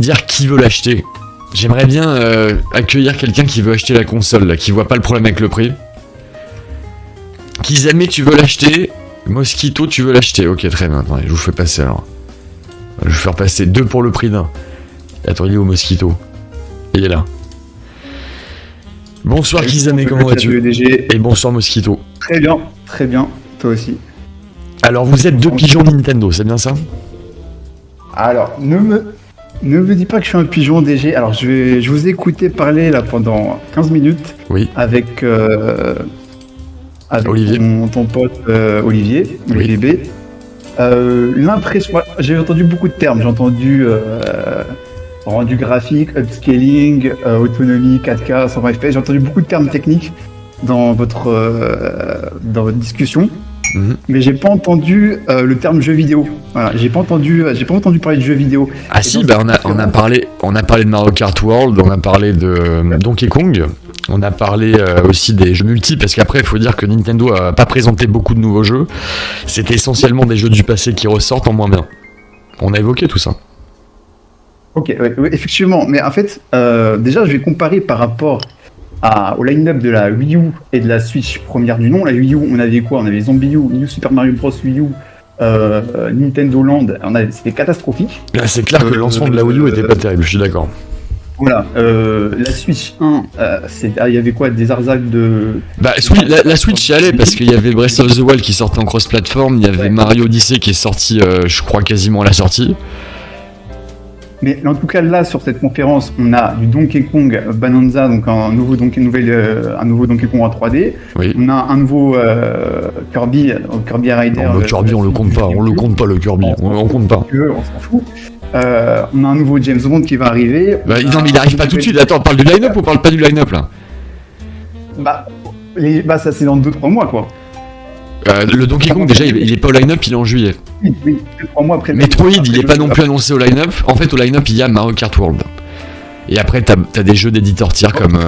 dire qui veut l'acheter. J'aimerais bien accueillir quelqu'un qui veut acheter la console, là, qui voit pas le problème avec le prix. Kizame, tu veux l'acheter? Mosquito, tu veux l'acheter? Ok, très bien. Attendez, je vous fais passer alors. Je vais faire passer 2 pour le prix d'un. Attends, il est où Mosquito? Il est là. Bonsoir Kizame, comment vas-tu? Et bonsoir Mosquito. Très bien, toi aussi. Alors vous êtes 2 pigeons Nintendo, c'est bien ça? Alors, ne me dis pas que je suis un pigeon DG. Alors, je vous ai écouté parler là pendant 15 minutes. Oui. Avec Olivier. Ton pote Olivier B. L'impression, j'ai entendu beaucoup de termes. J'ai entendu rendu graphique, upscaling, autonomie, 4K, 120 FPS. J'ai entendu beaucoup de termes techniques dans votre discussion. Mais j'ai pas entendu le terme jeu vidéo. Voilà, j'ai pas entendu parler de jeux vidéo. Ah si, bah on a parlé de Mario Kart World, on a parlé de Donkey Kong, on a parlé aussi des jeux multi, parce qu'après il faut dire que Nintendo a pas présenté beaucoup de nouveaux jeux. C'était essentiellement des jeux du passé qui ressortent en moins bien. On a évoqué tout ça. Ok, ouais, effectivement. Mais en fait, déjà je vais comparer par rapport au line-up de la Wii U et de la Switch première du nom. La Wii U, on avait quoi? On avait Zombie U, New Super Mario Bros. Wii U, Nintendo Land. C'était catastrophique. Là, c'est clair que le lancement de la Wii U était pas terrible, je suis d'accord. Voilà, la Switch 1, il y avait quoi? Des arzacs de... Bah oui, la Switch y allait, parce qu'il y avait Breath of the Wild qui sortait en cross-platform, il y avait Mario Odyssey qui est sorti, je crois, quasiment à la sortie. Mais en tout cas, là, sur cette conférence, on a du Donkey Kong Bonanza, donc un nouveau Donkey Kong en 3D. Oui. On a un nouveau Kirby Rider. Non, le Kirby, on le compte pas le Kirby, on compte pas. On s'en fout. On a un nouveau James Bond qui va arriver. Bah, non, mais il arrive pas tout de suite. Attends, on parle du line-up ou on parle pas du line-up là? Ça c'est dans 2-3 mois quoi. Le Donkey Kong déjà il est pas au line-up, il est en juillet. Oui, 3 mois après. Metroid il est pas non plus annoncé au line-up. En fait au line-up il y a Mario Kart World. Et après t'as des jeux d'éditeurs tiers comme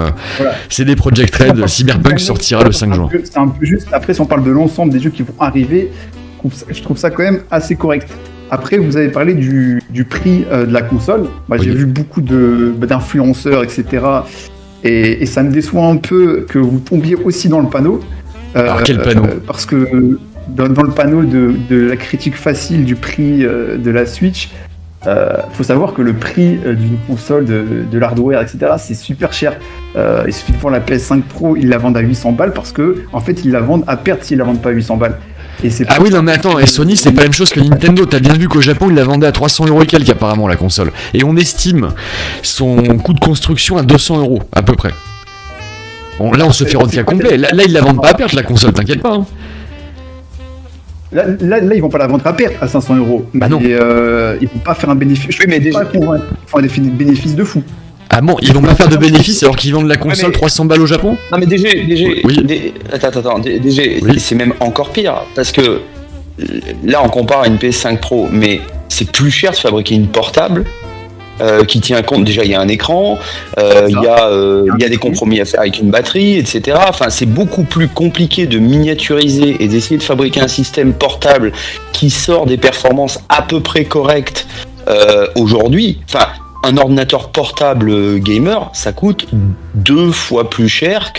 CD Projekt Red, Cyberpunk sortira le 5 juin. C'est un peu juste, après si on parle de l'ensemble des jeux qui vont arriver, je trouve ça quand même assez correct. Après vous avez parlé du prix de la console, j'ai vu beaucoup d'influenceurs etc. Et ça me déçoit un peu que vous tombiez aussi dans le panneau. Alors quel panneau? Parce que dans le panneau de la critique facile du prix de la Switch, faut savoir que le prix d'une console de l'hardware, etc., c'est super cher. Il suffit de voir la PS5 Pro, ils la vendent à 800 balles parce que en fait ils la vendent à perte s'ils la vendent pas à 800 balles. Ah oui, non mais attends, et Sony c'est pas la même chose que Nintendo. T'as bien vu qu'au Japon ils la vendaient à 300€ et quelques apparemment la console. Et on estime son coût de construction à 200€ à peu près. Là on se fait retirer complet. Là ils la vendent pas à perte la console, t'inquiète pas. Hein. Là ils vont pas la vendre à perte à 500€. Bah non. Ils vont pas faire un bénéfice. Oui, mais déjà ils font des bénéfices de fou. Ah bon, ils vont pas faire de bénéfices alors qu'ils vendent la console 300 balles au Japon? Non mais DG, oui. Attends, DG, oui. C'est même encore pire, parce que là on compare à une PS5 Pro, mais c'est plus cher de fabriquer une portable qui tient compte, déjà il y a un écran, il y a des compromis à faire avec une batterie, etc. Enfin c'est beaucoup plus compliqué de miniaturiser et d'essayer de fabriquer un système portable qui sort des performances à peu près correctes aujourd'hui. Enfin, un ordinateur portable gamer, ça coûte 2 fois plus cher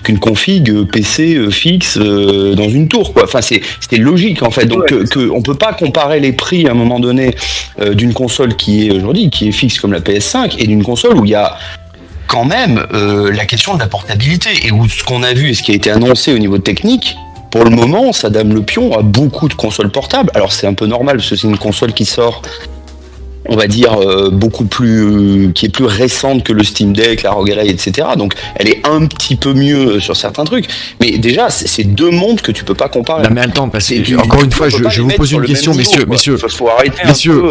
qu'une config PC fixe dans une tour, quoi. Enfin, c'était logique en fait. Donc, on peut pas comparer les prix à un moment donné d'une console qui est fixe comme la PS5 et d'une console où il y a quand même la question de la portabilité et où ce qu'on a vu et ce qui a été annoncé au niveau technique. Pour le moment, ça dame le pion à beaucoup de consoles portables. Alors, c'est un peu normal parce que c'est une console qui sort, on va dire, beaucoup plus qui est plus récente que le Steam Deck, la ROG Ally, etc. Donc elle est un petit peu mieux sur certains trucs, mais déjà c'est 2 mondes que tu peux pas comparer. Non mais attends, parce que encore une fois, je vous pose une question, messieurs,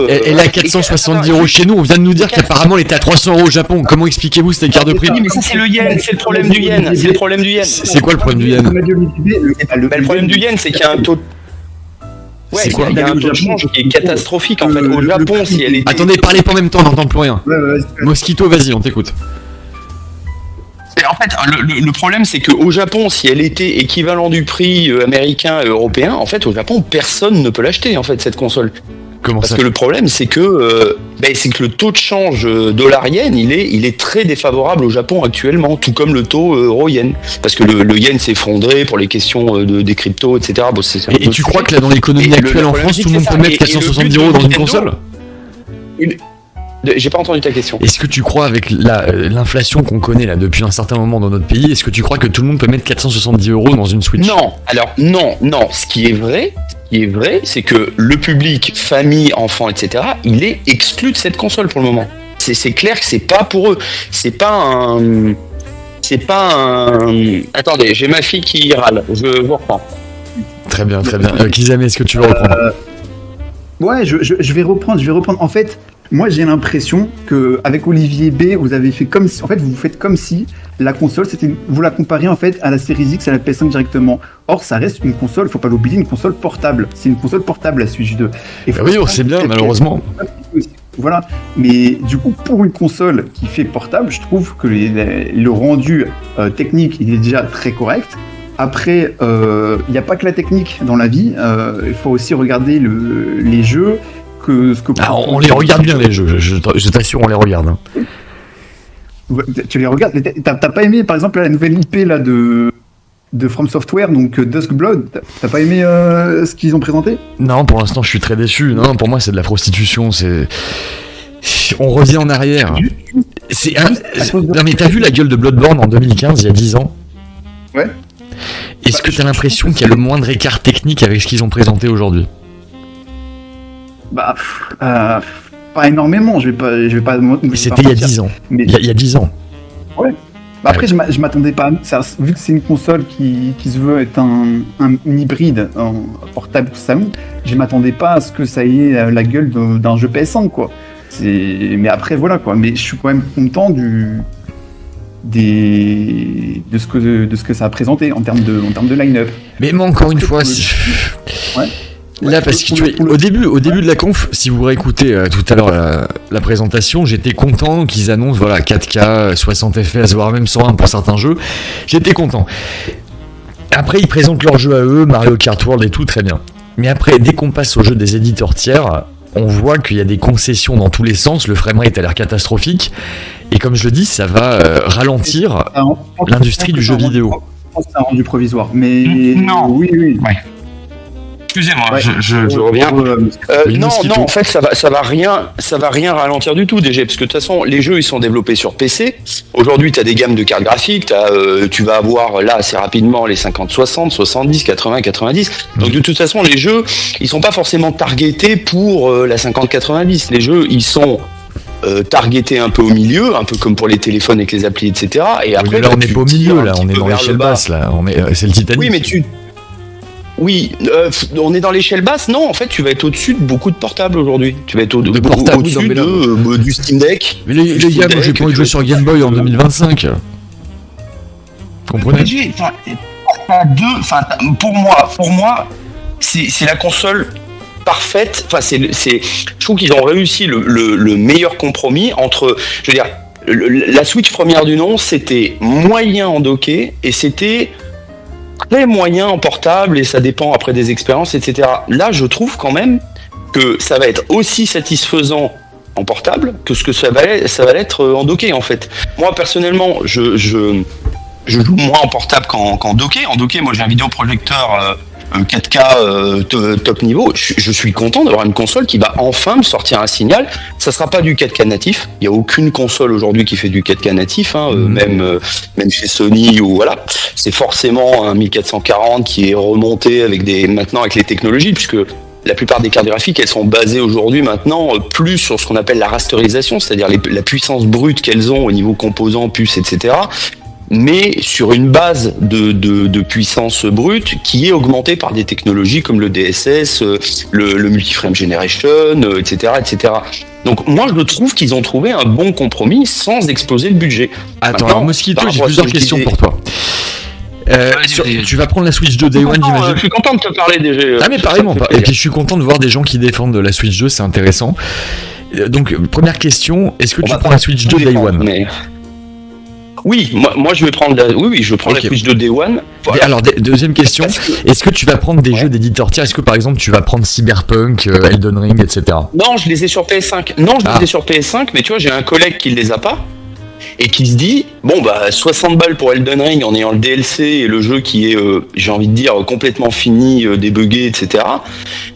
elle est à 470€ chez nous. On vient de nous dire qu'apparemment elle était à 300€ au Japon. Comment expliquez-vous cet écart de prix? Mais ça c'est le yen, c'est le problème du yen. C'est le problème du yen. C'est quoi le problème du yen? Le problème du yen, c'est qu'il y a un taux. Ouais, c'est quoi? Il y a un taux de change qui est catastrophique en fait. Au Japon, si elle était... Attendez, parlez pas en même temps, on n'entend plus rien. Mosquito, vas-y, on t'écoute. En fait, le problème, c'est qu'au Japon, si elle était équivalent du prix américain et européen, en fait, au Japon, personne ne peut l'acheter, en fait, cette console. Comment Parce ça? que le problème, c'est que le taux de change dollar-yen, il est très défavorable au Japon actuellement, tout comme le taux euro-yen. Parce que le yen s'est effondré pour les questions des cryptos, etc. Bon, Et tu crois que là, dans l'économie Et actuelle le en problème, France, c'est tout le que monde c'est peut ça. mettre Et 470 le but € de dans une Nintendo, console? J'ai pas entendu ta question. Est-ce que tu crois, avec l'inflation qu'on connaît là depuis un certain moment dans notre pays, est-ce que tu crois que tout le monde peut mettre 470 € dans une Switch? Non, alors non. Ce qui est vrai, c'est que le public, famille, enfants, etc., il est exclu de cette console pour le moment. C'est clair que c'est pas pour eux. C'est pas un. Attendez, j'ai ma fille qui râle. Je vous reprends. Très bien. Kizame, est-ce que tu veux reprendre? Ouais, je vais reprendre. En fait, moi j'ai l'impression que avec Olivier B, vous avez fait comme si, en fait, vous faites comme si la console, vous la comparez en fait à la Series X, à la PS5 directement. Or, ça reste une console, faut pas l'oublier, une console portable. C'est une console portable, la Switch 2. Et Oui, on sait bien, malheureusement. Voilà. Mais du coup, pour une console qui fait portable, je trouve que le rendu technique, il est déjà très correct. Après, il n'y a pas que la technique dans la vie. Il faut aussi regarder les jeux. On les regarde bien, les jeux. Je t'assure, on les regarde. Hein. Tu les regardes. T'as pas aimé, par exemple, la nouvelle IP là de From Software, donc Duskblood. T'as pas aimé ce qu'ils ont présenté? Non, pour l'instant, je suis très déçu. Non, pour moi, c'est de la prostitution. On revient en arrière. Non, mais t'as vu la gueule de Bloodborne en 2015, il y a 10 ans? Ouais. Est-ce que t'as l'impression qu'il y a le moindre écart technique avec ce qu'ils ont présenté aujourd'hui? Pas énormément. Je vais pas. C'était il y a 10 ans. Mais... Il y a 10 ans. Ouais. Après, je m'attendais pas. Vu que c'est une console qui se veut être un hybride portable salon, je m'attendais pas à ce que ça ait la gueule d'un jeu PS5, quoi. Mais après, voilà, quoi. Mais je suis quand même content de ce que ça a présenté en termes de line-up. Mais moi, encore une fois, ouais. Là, parce que tu vois, au début de la conf, si vous réécoutez tout à l'heure la présentation, j'étais content qu'ils annoncent 4K, 60 FPS, voire même 101 pour certains jeux. J'étais content. Après, ils présentent leurs jeux à eux, Mario Kart World et tout, très bien. Mais après, dès qu'on passe au jeu des éditeurs tiers, on voit qu'il y a des concessions dans tous les sens, le framerate a l'air catastrophique, et comme je le dis, ça va ralentir l'industrie du jeu vidéo. Je pense que c'est un rendu provisoire, mais... Non. Oui. Ouais. Excusez-moi, ouais. je reviens. Non, en fait, ça va rien ralentir du tout, déjà, parce que de toute façon, les jeux, ils sont développés sur PC. Aujourd'hui, tu as des gammes de cartes graphiques, tu vas avoir, là, assez rapidement, les 50-60, 70, 80, 90. Donc, de toute façon, les jeux, ils sont pas forcément targetés pour la 50-90. Les jeux, ils sont targetés un peu au milieu, un peu comme pour les téléphones avec les applis, etc. Et après, là, on n'est pas au milieu, là, on est dans l'échelle basse, là. C'est le Titanic. Oui, mais on est dans l'échelle basse. Non, en fait, tu vas être au-dessus de beaucoup de portables aujourd'hui. Tu vas être au-dessus du Steam Deck. Mais les gars, moi, j'ai pas envie de jouer sur Game Boy en 2025. Comprenez? Pour moi, c'est la console parfaite. Enfin, je trouve qu'ils ont réussi le meilleur compromis entre, je veux dire, la Switch première du nom, c'était moyen en docké et c'était très moyen en portable, et ça dépend après des expériences, etc. Là, je trouve quand même que ça va être aussi satisfaisant en portable que ce que ça va l'être en docké, en fait. Moi, personnellement, je joue moins en portable qu'en docké. En docké, moi, j'ai un vidéoprojecteur 4K top niveau. Je suis content d'avoir une console qui va enfin me sortir un signal. Ça sera pas du 4K natif. Il y a aucune console aujourd'hui qui fait du 4K natif, même chez Sony ou voilà. C'est forcément un 1440 qui est remonté maintenant avec les technologies, puisque la plupart des cartes graphiques, elles sont basées aujourd'hui maintenant plus sur ce qu'on appelle la rasterisation, c'est-à-dire la puissance brute qu'elles ont au niveau composants, puces, etc. mais sur une base de puissance brute qui est augmentée par des technologies comme le DSS, le Multi-Frame Generation, etc., etc. Donc moi je trouve qu'ils ont trouvé un bon compromis sans exploser le budget. Attends, alors Mosquito, j'ai plusieurs questions pour toi. Tu vas prendre la Switch 2 Day One, j'imagine. Je suis content de te parler déjà. Ah mais pareillement. Et puis je suis content de voir des gens qui défendent la Switch 2, c'est intéressant. Donc première question, est-ce que tu prends la Switch 2 Day One? Oui, moi je vais prendre je prends la Switch de Day One. Voilà. Alors, deuxième question, est-ce que tu vas prendre des jeux d'éditeurs tiers? Est-ce que par exemple tu vas prendre Cyberpunk, Elden Ring, etc.? Non, je les ai sur PS5. Les ai sur PS5, mais tu vois, j'ai un collègue qui les a pas et qui se dit, bon bah 60 balles pour Elden Ring en ayant le DLC et le jeu qui est, j'ai envie de dire, complètement fini, débugué, etc.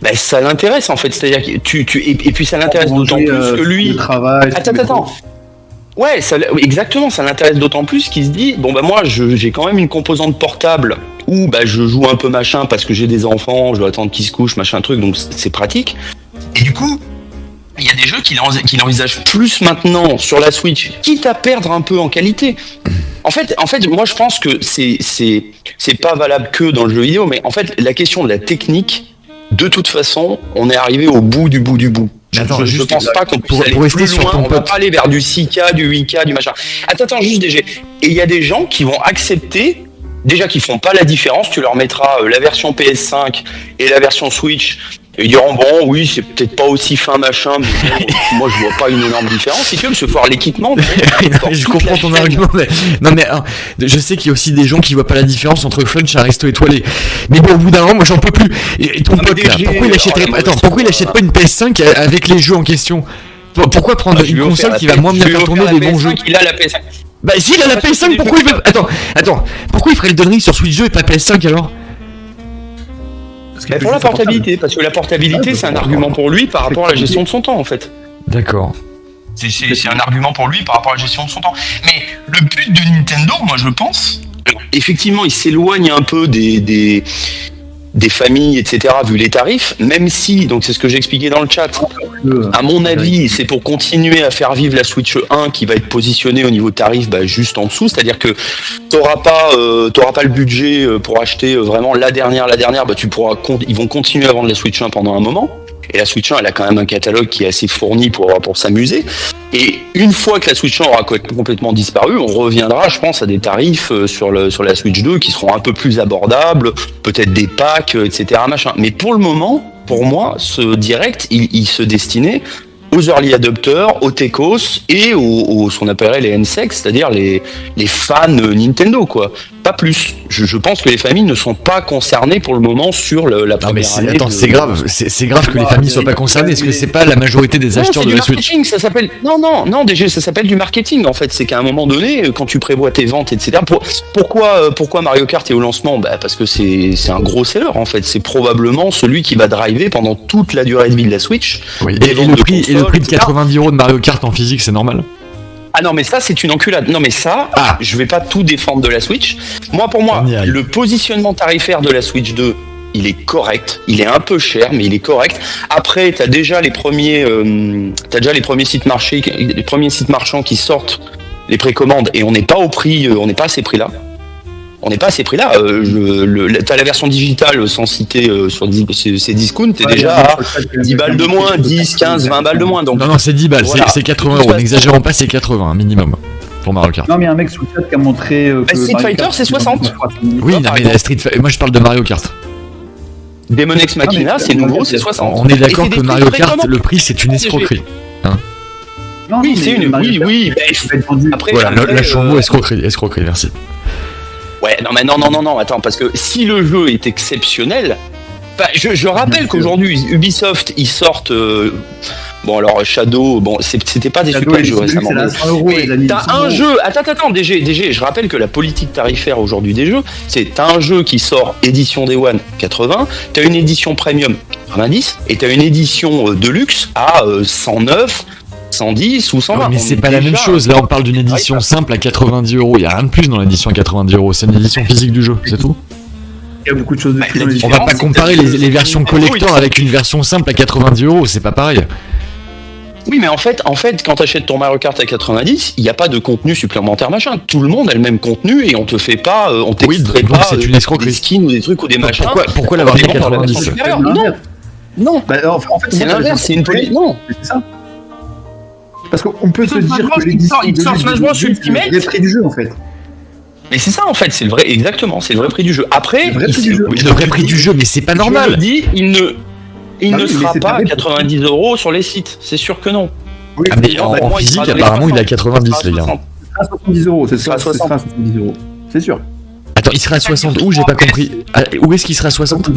Bah ça l'intéresse en fait, c'est-à-dire que et puis ça l'intéresse d'autant plus que lui. Attends. Ouais, exactement, ça l'intéresse d'autant plus qu'il se dit, bon bah moi j'ai quand même une composante portable où bah je joue un peu machin parce que j'ai des enfants, je dois attendre qu'ils se couchent, machin truc, donc c'est pratique. Et du coup, il y a des jeux qu'il envisage plus maintenant sur la Switch, quitte à perdre un peu en qualité. En fait, moi je pense que c'est pas valable que dans le jeu vidéo, mais en fait la question de la technique, de toute façon, on est arrivé au bout du bout du bout. Je pense pas qu'on puisse aller plus loin, on va pas aller vers du 6K, du 8K, du machin. Attends, juste DG. Et il y a des gens qui vont accepter, déjà qui font pas la différence, tu leur mettras la version PS5 et la version Switch, et ils diront, bon, oui, c'est peut-être pas aussi fin, machin, mais bon, moi je vois pas une énorme différence. Si tu veux, parce que faut avoir l'équipement. Je comprends ton argument, mais non, mais je sais qu'il y a aussi des gens qui voient pas la différence entre Flunch et un resto étoilé. Mais bon, au bout d'un moment, moi j'en peux plus. Et ton pote là, pourquoi il achète pas une PS5 avec les jeux en question? Pourquoi prendre une console qui va moins bien faire tourner des bons jeux? Il a la PS5. Bah si, il a la PS5, pourquoi il veut... Attends, pourquoi il ferait le Elden Ring sur Switch 2 et pas PS5 alors? Pour la portabilité, parce que la portabilité c'est un argument pour lui par rapport à la gestion de son temps en fait. D'accord. C'est un argument pour lui par rapport à la gestion de son temps. Mais le but de Nintendo, moi je pense, effectivement il s'éloigne un peu des familles, etc., vu les tarifs, même si, donc c'est ce que j'ai expliqué dans le chat, à mon avis, c'est pour continuer à faire vivre la Switch 1 qui va être positionnée au niveau tarif juste en dessous, c'est-à-dire que t'auras pas le budget pour acheter vraiment la dernière, bah ils vont continuer à vendre la Switch 1 pendant un moment. Et la Switch 1, elle a quand même un catalogue qui est assez fourni pour s'amuser. Et une fois que la Switch 1 aura complètement disparu, on reviendra, je pense, à des tarifs sur la Switch 2 qui seront un peu plus abordables, peut-être des packs, etc., machin. Mais pour le moment, pour moi, ce direct, il se destinait aux early adopters, aux techos et aux ce qu'on appellerait les NSEX, c'est-à-dire les fans Nintendo, quoi. Pas plus. Je pense que les familles ne sont pas concernées pour le moment sur la première année. Attends, c'est grave. C'est grave que les familles soient pas concernées. Est-ce que c'est pas la majorité des acheteurs de la Switch? Ça s'appelle déjà ça s'appelle du marketing en fait. C'est qu'à un moment donné, quand tu prévois tes ventes, etc. Pourquoi Mario Kart est au lancement? Parce que c'est un gros seller en fait. C'est probablement celui qui va driver pendant toute la durée de vie de la Switch. Oui. Et le prix de 90 € de Mario Kart en physique, c'est normal? Ah non mais ça c'est une enculade. Non mais ça, je vais pas tout défendre de la Switch. Pour moi, le positionnement tarifaire de la Switch 2, il est correct. Il est un peu cher, mais il est correct. Après, t'as déjà les premiers sites marchands qui sortent les précommandes et on n'est pas à ces prix-là. On n'est pas à ces prix-là. T'as la version digitale, sans citer sur ces discounts, t'es déjà à 10 balles de moins, 10, 15, 20 balles de moins. Donc, non, c'est 10 balles, voilà. C'est 80 €. N'exagérons pas, c'est 80 minimum pour Mario Kart. Non, mais il y a un mec sur le chat qui a montré. Street Fighter, c'est 60. Oui, non, mais Street Fighter, moi je parle de Mario Kart. Demon X Machina, c'est nouveau, c'est 60. On est d'accord que Mario Kart, le prix, c'est une escroquerie. Non, oui, c'est une. Oui. Après, voilà, lâchons le mot escroquerie, merci. Ouais, non, attends, parce que si le jeu est exceptionnel, je rappelle qu'aujourd'hui, Ubisoft, ils sortent. Alors Shadow, c'était pas des super jeux récemment. T'as un jeu. Attends, DG, je rappelle que la politique tarifaire aujourd'hui des jeux, t'as un jeu qui sort édition Day One 80, t'as une édition Premium 90, et t'as une édition Deluxe à 109. 110 ou 120. Mais c'est pas la même chose. Là, on parle d'une édition simple à 90 €. Il y a rien de plus dans l'édition à 90 €. C'est une édition physique du jeu, c'est tout. Il y a beaucoup de choses de plus. On va pas comparer les versions collector avec une version simple à 90 €. C'est pas pareil. Oui, mais en fait, quand t'achètes ton Mario Kart à 90, il n'y a pas de contenu supplémentaire machin. Tout le monde a le même contenu et on te fait pas, on t'extrait pas des skins ou des trucs ou des machins. Pourquoi l'avoir mis à 90? Non. En fait, c'est l'inverse. C'est une politique. Non. C'est ça. Parce qu'on peut se dire que l'édition Smash Bros Ultimate, c'est le prix du jeu en fait. Mais c'est ça en fait, c'est le vrai prix du jeu. Après, le vrai prix du jeu, mais c'est pas normal. Je le dis, il ne sera pas à 90 € sur les sites, c'est sûr que non. Oui, mais en physique, apparemment, il est à 90 les gars. à 70 euros, c'est sera sûr. à Ce sera à 70 euros. C'est sûr. Attends, il sera à 60 où? J'ai pas compris. Où est-ce qu'il sera à 60? Pour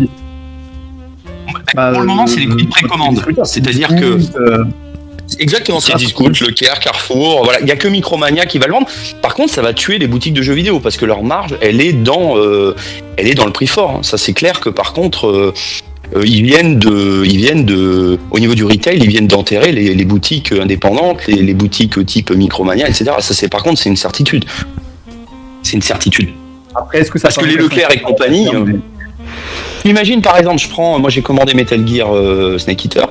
le moment, c'est les prix de précommande. C'est-à-dire que. Exactement, c'est Discount, Leclerc, Carrefour, voilà. Il n'y a que Micromania qui va le vendre. Par contre, ça va tuer les boutiques de jeux vidéo parce que leur marge, elle est dans le prix fort. Ça, c'est clair que par contre, ils viennent de, au niveau du retail, ils viennent d'enterrer les boutiques indépendantes, les boutiques type Micromania, etc. Ça, par contre, c'est une certitude. C'est une certitude. Après, est-ce que ça parce que les Leclerc et compagnie. Imagine par exemple, moi j'ai commandé Metal Gear Snake Eater.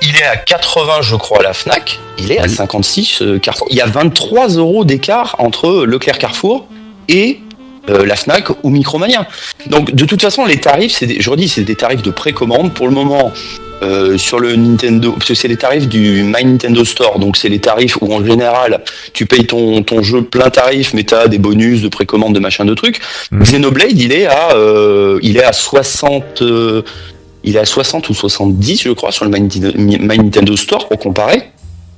Il est à 80, je crois, à la Fnac. Il est à 56 Carrefour. Il y a 23 € d'écart entre Leclerc Carrefour et la Fnac ou Micromania. Donc, de toute façon, les tarifs, c'est des tarifs de précommande. Pour le moment, sur le Nintendo, parce que c'est les tarifs du My Nintendo Store. Donc, c'est les tarifs où, en général, tu payes ton jeu plein tarif, mais tu as des bonus de précommande, de machin, de trucs. Xenoblade, il est à 60... il est à 60 ou 70, je crois, sur le My Nintendo Store, pour comparer.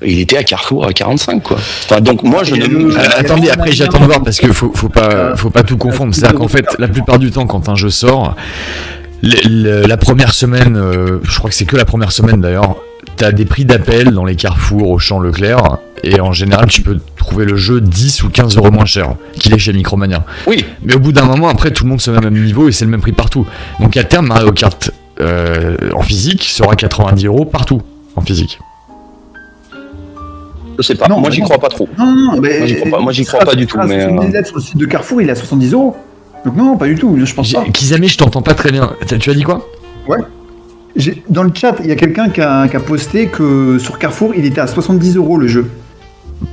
Il était à Carrefour à 45, quoi. Enfin, donc moi, je ne... attendez, après, j'attends de voir, parce que faut pas tout confondre. C'est-à-dire qu'en fait, la plupart du temps, quand un jeu sort, la première semaine, je crois que c'est que la première semaine, d'ailleurs, t'as des prix d'appel dans les Carrefour, Auchan, Leclerc, et en général, tu peux trouver le jeu 10 ou 15 € moins cher qu'il est chez Micromania. Oui. Mais au bout d'un moment, après, tout le monde se met au même niveau, et c'est le même prix partout. Donc, à terme, Mario Kart... en physique sera 90 € partout en physique. Je sais pas, moi j'y crois pas trop. Non, mais moi j'y crois pas du tout. Mais sur le site de Carrefour, il est à 70 €. Donc non, pas du tout, je pense pas. Kizame, je t'entends pas très bien. Tu as dit quoi? Ouais. Dans le chat, il y a quelqu'un qui a posté que sur Carrefour, il était à 70 € le jeu.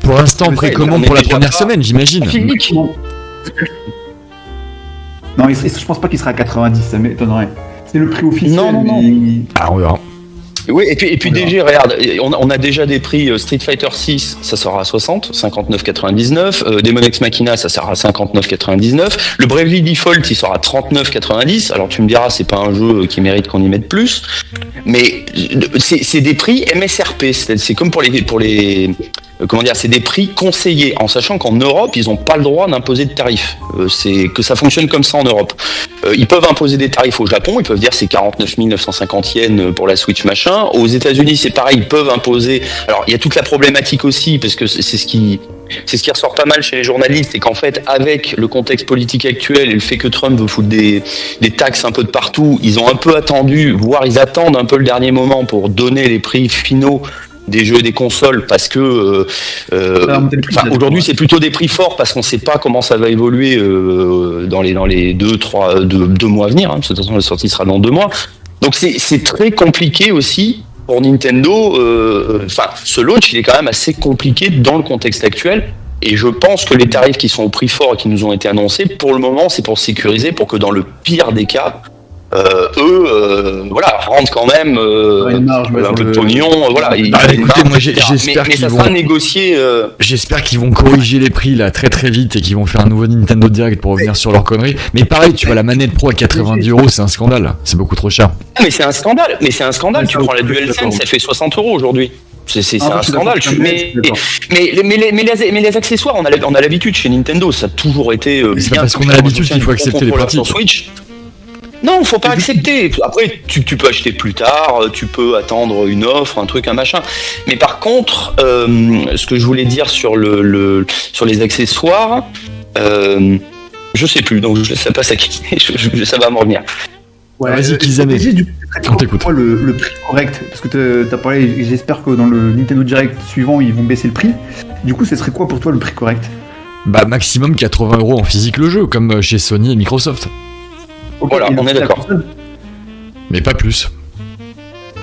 Pour l'instant, précommande pour la première semaine, j'imagine. Non, je pense pas qu'il sera à 90, ça m'étonnerait. C'est le prix officiel. Non. Ah, on verra. Oui, et puis DG, regarde, on a déjà des prix Street Fighter 6, ça sera à 60, 59,99. Demon Ex Machina, ça sera à 59,99. Le Bravely Default, il sera à 39,90. Alors tu me diras, c'est pas un jeu qui mérite qu'on y mette plus, mais c'est des prix MSRP. C'est comme pour les comment dire, c'est des prix conseillés, en sachant qu'en Europe, ils n'ont pas le droit d'imposer de tarifs. C'est que ça fonctionne comme ça en Europe. Ils peuvent imposer des tarifs au Japon, ils peuvent dire c'est 49 950 yens pour la Switch machin. Aux États-Unis, c'est pareil, ils peuvent imposer. Alors, il y a toute la problématique aussi, parce que c'est ce qui ressort pas mal chez les journalistes, c'est qu'en fait, avec le contexte politique actuel et le fait que Trump veut foutre des taxes un peu de partout, ils ont un peu attendu, voire ils attendent un peu le dernier moment pour donner les prix finaux des jeux et des consoles, parce que aujourd'hui c'est plutôt des prix forts parce qu'on ne sait pas comment ça va évoluer dans les 2 mois à venir, hein, parce que de toute façon la sortie sera dans 2 mois, donc c'est très compliqué aussi pour Nintendo. Ce launch il est quand même assez compliqué dans le contexte actuel, et je pense que les tarifs qui sont au prix fort et qui nous ont été annoncés, pour le moment c'est pour sécuriser, pour que dans le pire des cas rentrent quand même un peu de pognon. Écoutez, moi j'espère qu'ils vont négocier. J'espère qu'ils vont corriger les prix là très très vite et qu'ils vont faire un nouveau Nintendo Direct pour revenir sur leur connerie. Mais pareil, tu vois, la manette Pro à 90 €, c'est un scandale. C'est beaucoup trop cher. Mais c'est un scandale. Tu prends la DualSense, ça fait 60 € aujourd'hui. C'est un scandale. Mais les accessoires, on a l'habitude chez Nintendo. Ça a toujours été. C'est pas parce qu'on a l'habitude qu'il faut accepter les pratiques. Switch. Non, faut pas accepter. Après, tu peux acheter plus tard, tu peux attendre une offre, un truc, un machin. Mais par contre, ce que je voulais dire sur les accessoires, je sais plus, donc je sais pas ça va me revenir. Ouais, vas-y, Kizame, on t'écoute. Le prix correct, parce que t'as parlé, j'espère que dans le Nintendo Direct suivant, ils vont baisser le prix. Du coup, ce serait quoi pour toi le prix correct? Bah, maximum 80 € en physique le jeu, comme chez Sony et Microsoft. Voilà, on est d'accord. Mais pas plus.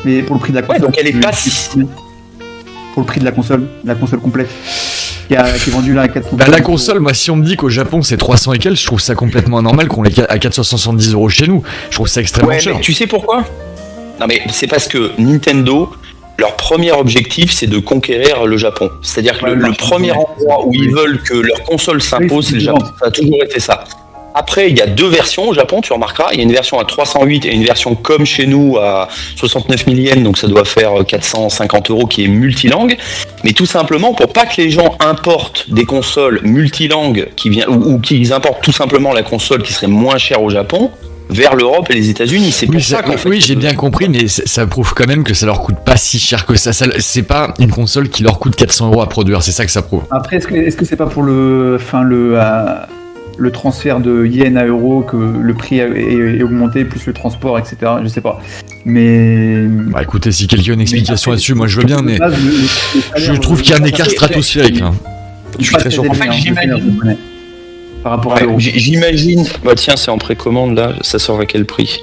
Mais pour le prix de la console. Ouais, donc elle est pas si. Pour le prix de la console complète, qui est vendue là à 400. Bah, la console, moi, si on me dit qu'au Japon c'est 300 et quelques, je trouve ça complètement anormal qu'on l'ait à 470 € chez nous. Je trouve ça extrêmement cher. Mais tu sais pourquoi? Non, mais c'est parce que Nintendo, leur premier objectif, c'est de conquérir le Japon. C'est-à-dire que le premier endroit où ils veulent que leur console s'impose, c'est le Japon. Ça a toujours été ça. Après, il y a 2 versions au Japon, tu remarqueras. Il y a une version à 308 et une version comme chez nous à 69 000 yens, donc ça doit faire 450 € qui est multilangue. Mais tout simplement, pour pas que les gens importent des consoles multilangues ou qu'ils importent tout simplement la console qui serait moins chère au Japon, vers l'Europe et les États-Unis. C'est pour ça qu'en fait. Oui, j'ai bien compris, mais ça prouve quand même que ça leur coûte pas si cher que ça. C'est pas une console qui leur coûte 400 € à produire, c'est ça que ça prouve. Après, est-ce que c'est pas pour le transfert de yens à euros que le prix est augmenté, plus le transport, etc. Je sais pas. Mais. Bah écoutez, si quelqu'un a une explication là-dessus, moi je veux bien, mais je trouve qu'il y a un écart stratosphérique. Là. Je suis très surpris. En fait, j'imagine. Par rapport à l'euro. J'imagine. Bah tiens, c'est en précommande là, ça sort à quel prix?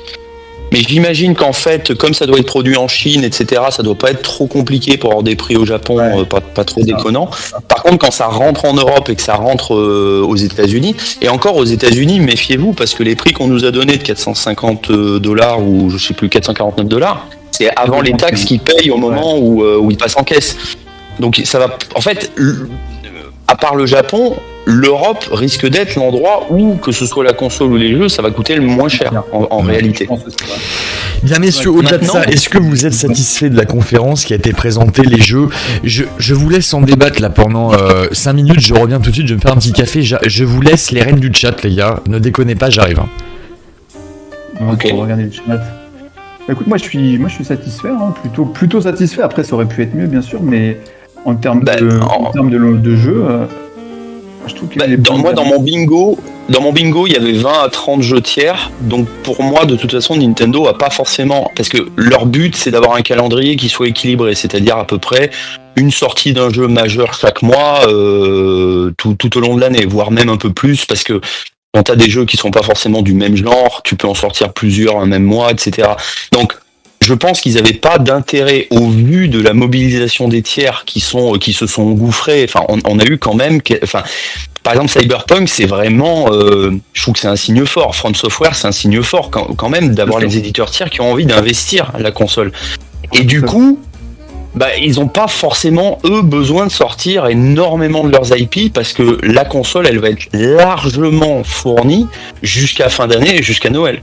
Mais j'imagine qu'en fait, comme ça doit être produit en Chine, etc., ça doit pas être trop compliqué pour avoir des prix au Japon, pas trop déconnants. Par contre, quand ça rentre en Europe et que ça rentre aux États-Unis, et encore aux États-Unis, méfiez-vous, parce que les prix qu'on nous a donnés de 450 $ ou je sais plus 449 $, c'est avant les taxes qu'ils payent au moment où ils passent en caisse. Donc ça va. En fait, à part le Japon, l'Europe risque d'être l'endroit où, que ce soit la console ou les jeux, ça va coûter le moins cher en réalité. Bien messieurs, au-delà de ça, est-ce que vous êtes satisfait de la conférence qui a été présentée, les jeux? Je vous laisse en débattre là pendant 5 minutes, je reviens tout de suite, je vais me faire un petit café, je vous laisse les rênes du chat les gars, ne déconnez pas, j'arrive. Ok. Pour regarder le chat. Bah, écoute, moi je suis satisfait, plutôt satisfait, après ça aurait pu être mieux bien sûr, mais en termes de jeu... je trouve dans mon bingo, il y avait 20 à 30 jeux tiers. Donc pour moi, de toute façon, Nintendo a pas forcément, parce que leur but c'est d'avoir un calendrier qui soit équilibré, c'est-à-dire à peu près une sortie d'un jeu majeur chaque mois, tout au long de l'année, voire même un peu plus, parce que quand t'as des jeux qui sont pas forcément du même genre, tu peux en sortir plusieurs un même mois, etc. Donc je pense qu'ils n'avaient pas d'intérêt au vu de la mobilisation des tiers qui se sont engouffrés. Enfin, on a eu quand même, par exemple Cyberpunk, c'est vraiment, je trouve que c'est un signe fort. From Software, c'est un signe fort quand même d'avoir les éditeurs tiers qui ont envie d'investir la console. Et du coup, ils n'ont pas forcément eux besoin de sortir énormément de leurs IP parce que la console, elle va être largement fournie jusqu'à fin d'année et jusqu'à Noël.